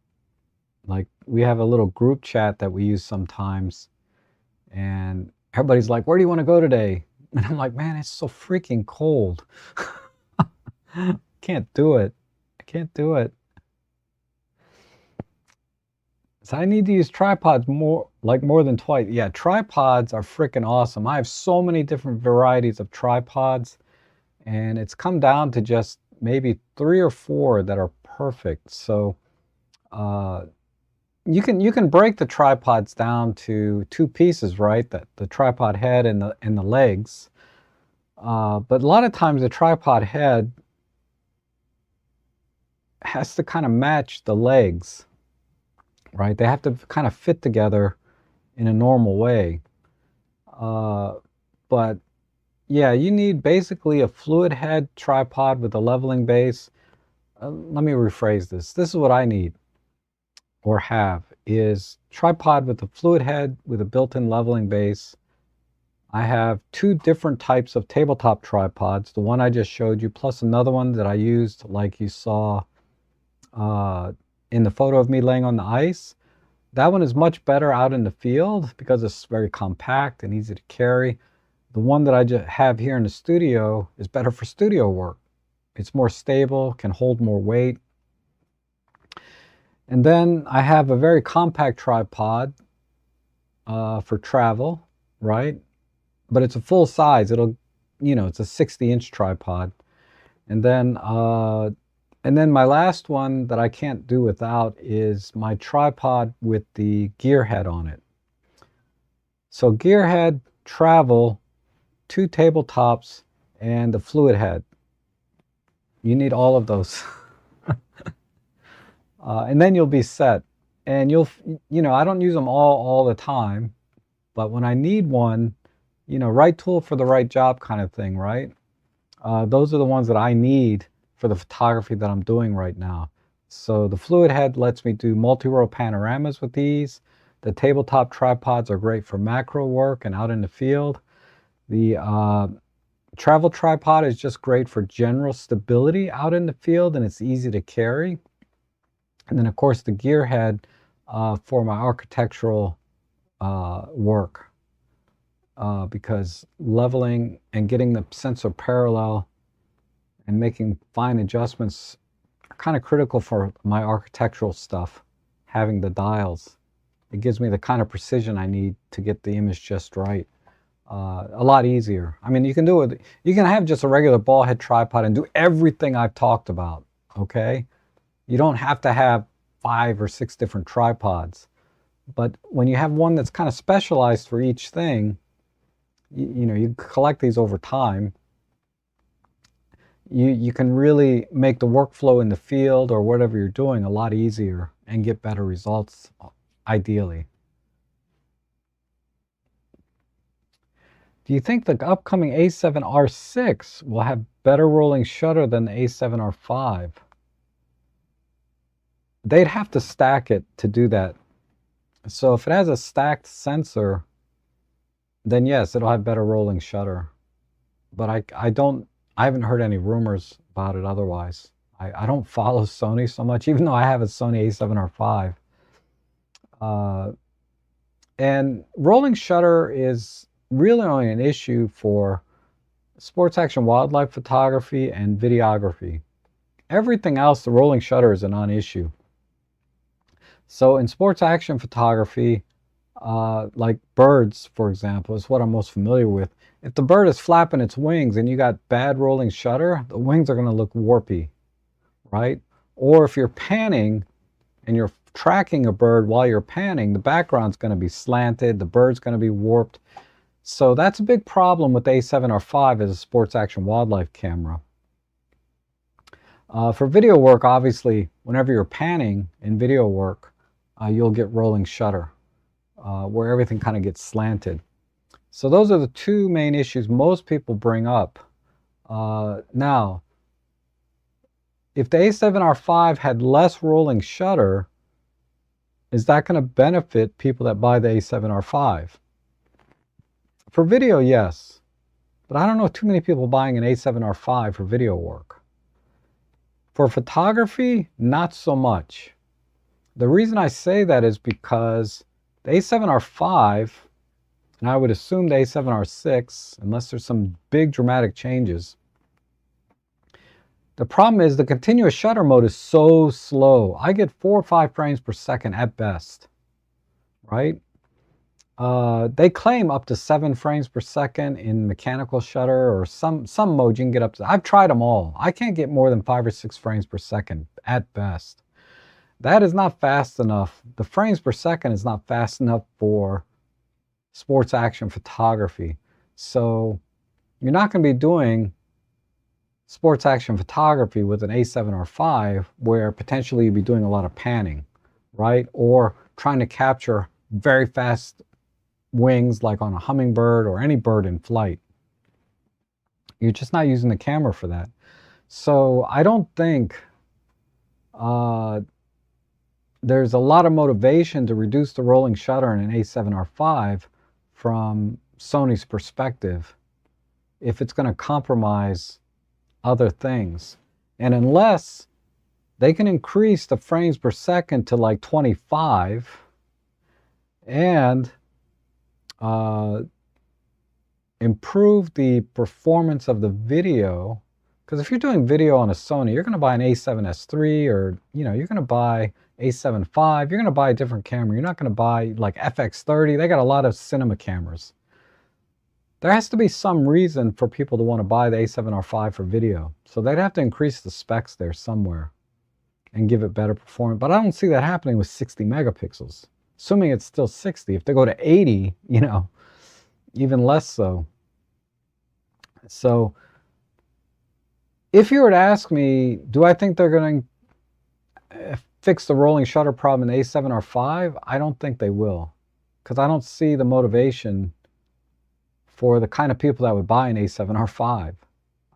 Like, we have a little group chat that we use sometimes, and everybody's like, where do you want to go today? And I'm like, man, it's so freaking cold. Can't do it. I can't do it. So I need to use tripods more than twice. Yeah, tripods are freaking awesome. I have so many different varieties of tripods, and it's come down to just maybe 3 or 4 that are perfect. So you can break the tripods down to 2 pieces, right? The tripod head and the legs. But a lot of times the tripod head has to kind of match the legs, right? They have to kind of fit together in a normal way. But yeah, you need basically a fluid head tripod with a leveling base. Let me rephrase this. This is what I need or have is tripod with a fluid head with a built-in leveling base. I have 2 different types of tabletop tripods. The one I just showed you, plus another one that I used like you saw in the photo of me laying on the ice. That one is much better out in the field because it's very compact and easy to carry. The one that I just have here in the studio is better for studio work. It's more stable, can hold more weight. And then I have a very compact tripod for travel, right? But it's a full size. It'll, you know, it's a 60-inch tripod. And then my last one that I can't do without is my tripod with the gear head on it. So gear head, travel, 2 tabletops, and the fluid head. You need all of those. And then you'll be set. And you know, I don't use them all the time, but when I need one, you know, right tool for the right job kind of thing, right? Those are the ones that I need for the photography that I'm doing right now. So the fluid head lets me do multi-row panoramas with these. The tabletop tripods are great for macro work and out in the field. The travel tripod is just great for general stability out in the field, and it's easy to carry. And then, of course, the gear head for my architectural work, because leveling and getting the sensor parallel and making fine adjustments are kind of critical for my architectural stuff. Having the dials, it gives me the kind of precision I need to get the image just right. A lot easier. I mean, you can do it. You can have just a regular ball head tripod and do everything I've talked about. Okay, you don't have to have 5 or 6 different tripods. But when you have one that's kind of specialized for each thing, you know, you collect these over time. You can really make the workflow in the field or whatever you're doing a lot easier and get better results, ideally. Do you think the upcoming A7R6 will have better rolling shutter than the A7R5? They'd have to stack it to do that. So if it has a stacked sensor, then yes, it'll have better rolling shutter. But I haven't heard any rumors about it otherwise. I don't follow Sony so much, even though I have a Sony A7R5. And rolling shutter is really only an issue for sports action wildlife photography and videography. Everything else, the rolling shutter is a non-issue. So in sports action photography, like birds, for example, is what I'm most familiar with. If the bird is flapping its wings and you got bad rolling shutter, the wings are going to look warpy, right? Or if you're panning and you're tracking a bird while you're panning, the background's going to be slanted, the bird's going to be warped. So that's a big problem with the A7R5 as a sports action wildlife camera. For video work, obviously, whenever you're panning in video work, you'll get rolling shutter, where everything kind of gets slanted. So those are the two main issues most people bring up. Now, if the A7R5 had less rolling shutter, is that going to benefit people that buy the A7R5? For video, yes. But I don't know too many people buying an A7R5 for video work. For photography, not so much. The reason I say that is because the A7R5, and I would assume the A7R6, unless there's some big dramatic changes, the problem is the continuous shutter mode is so slow. I get 4 or 5 frames per second at best, right? They claim up to 7 frames per second in mechanical shutter, or some mode you can get up to. I've tried them all. I can't get more than 5 or 6 frames per second at best. That is not fast enough. The frames per second is not fast enough for sports action photography. So you're not going to be doing sports action photography with an A7R5 where potentially you'd be doing a lot of panning, right? Or trying to capture very fast wings like on a hummingbird or any bird in flight. You're just not using the camera for that. So I don't think there's a lot of motivation to reduce the rolling shutter in an A7R5 from Sony's perspective if it's going to compromise other things. And unless they can increase the frames per second to like 25 and improve the performance of the video, because if you're doing video on a Sony, you're going to buy an A7S III, or you're going to buy A7 IV, you're going to buy a different camera. You're not going to buy like FX30. They got a lot of cinema cameras. There has to be some reason for people to want to buy the A7R5 for video. So they'd have to increase the specs there somewhere and give it better performance. But I don't see that happening with 60 megapixels. Assuming it's still 60. If they go to 80, even less so. So if you were to ask me, do I think they're going to fix the rolling shutter problem in the A7R5? I don't think they will, because I don't see the motivation for the kind of people that would buy an A7R5.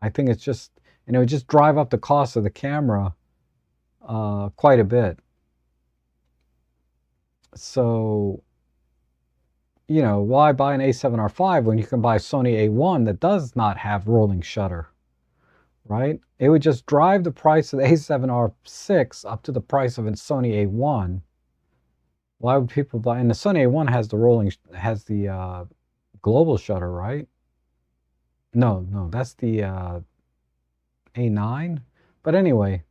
I think it's just, it would just drive up the cost of the camera quite a bit. So, why buy an A7R5 when you can buy a Sony A1 that does not have rolling shutter, right? It would just drive the price of the A7R6 up to the price of a Sony A1. Why would people buy? And the Sony A1 has the global shutter, right? No, that's the A9. But anyway,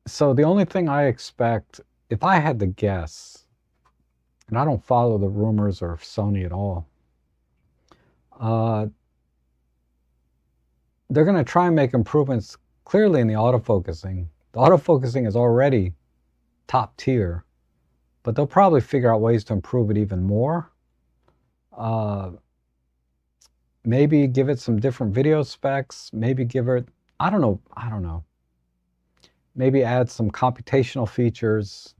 so the only thing I expect, if I had to guess, and I don't follow the rumors or Sony at all, they're going to try and make improvements clearly in the autofocusing. The autofocusing is already top tier, but they'll probably figure out ways to improve it even more. Maybe give it some different video specs, maybe give it, I don't know. Maybe add some computational features.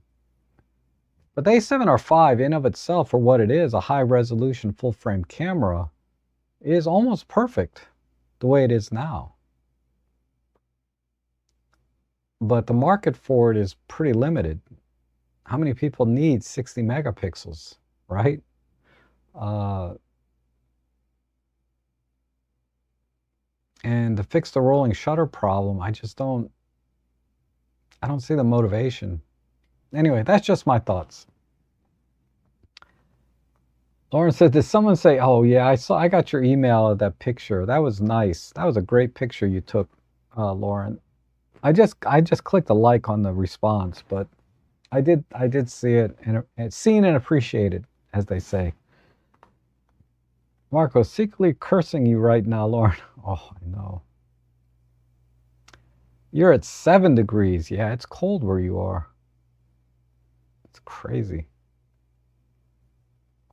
But the A7R5 in of itself, for what it is, a high resolution full frame camera, is almost perfect the way it is now. But the market for it is pretty limited. How many people need 60 megapixels, right? And to fix the rolling shutter problem, I don't see the motivation. Anyway, that's just my thoughts. Lauren said, did someone say, oh yeah, I got your email of that picture. That was nice. That was a great picture you took, Lauren. I just clicked a like on the response, but I did see it and seen and appreciated, as they say. Marco, secretly cursing you right now, Lauren. Oh, I know. You're at 7 degrees. Yeah, it's cold where you are. It's crazy.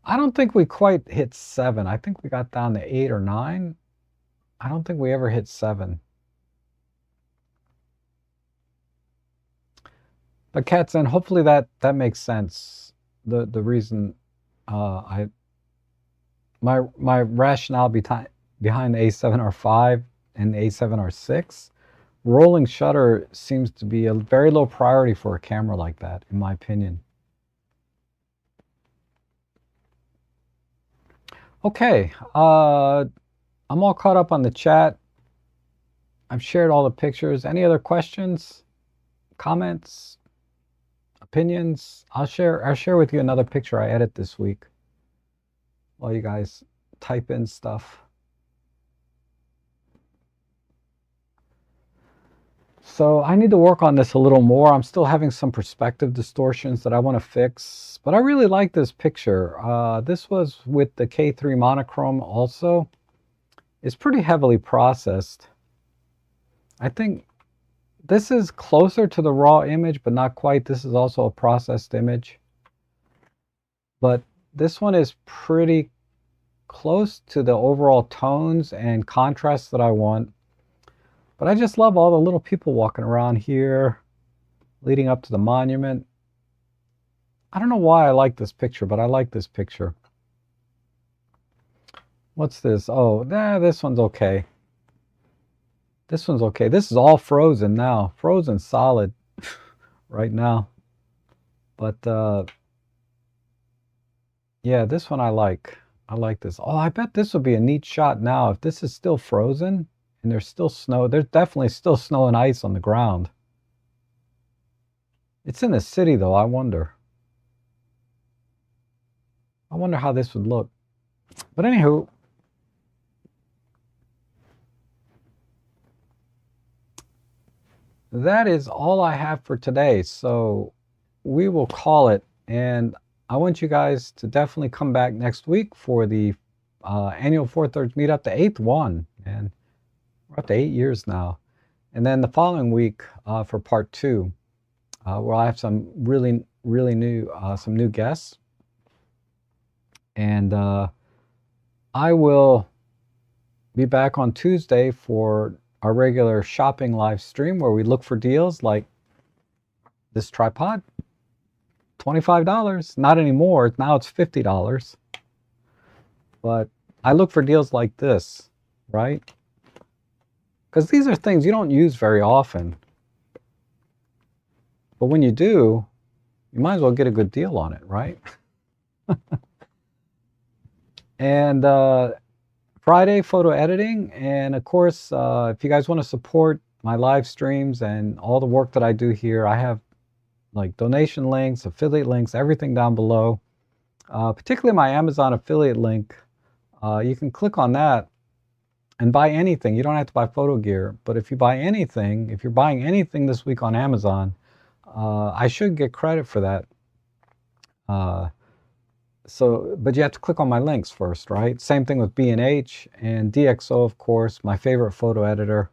I don't think we quite hit 7. I think we got down to 8 or 9. I don't think we ever hit 7. But Katzen, hopefully that makes sense. The reason I my rationale behind the A7R5 and the A7R6, rolling shutter seems to be a very low priority for a camera like that, in my opinion. Okay, I'm all caught up on the chat. I've shared all the pictures. Any other questions, comments, opinions? I'll share with you another picture I edit this week while you guys type in stuff. So I need to work on this a little more. I'm still having some perspective distortions that I want to fix, but I really like this picture. This was with the K3 monochrome also. It's pretty heavily processed. I think this is closer to the raw image, but not quite. This is also a processed image. But this one is pretty close to the overall tones and contrast that I want. But I just love all the little people walking around here, leading up to the monument. I don't know why I like this picture, but I like this picture. What's this? Oh, this one's okay. This one's okay. This is all frozen now. Frozen solid right now. But yeah, this one I like. I like this. Oh, I bet this would be a neat shot now. If this is still frozen and there's still snow, there's definitely still snow and ice on the ground. It's in the city though, I wonder. I wonder how this would look. But anywho, that is all I have for today. So we will call it. And I want you guys to definitely come back next week for the annual 4/3 meetup, the 8th one. And we're up to 8 years now. And then the following week for part 2, where I have some really new, some new guests. And I will be back on Tuesday for our regular shopping live stream where we look for deals like this tripod, $25. Not anymore. Now it's $50. But I look for deals like this, right? Because these are things you don't use very often. But when you do, you might as well get a good deal on it, right? And Friday, photo editing. And of course, if you guys want to support my live streams and all the work that I do here, I have like donation links, affiliate links, everything down below. Particularly my Amazon affiliate link. You can click on that and buy anything. You don't have to buy photo gear, but if you buy anything, if you're buying anything this week on Amazon, I should get credit for that. But you have to click on my links first, right? Same thing with B&H and DxO, of course, my favorite photo editor.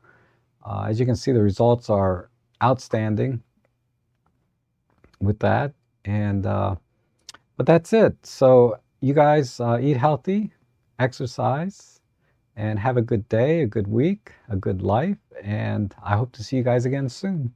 As you can see, the results are outstanding with that. And but that's it. So you guys eat healthy, exercise, and have a good day, a good week, a good life. And I hope to see you guys again soon.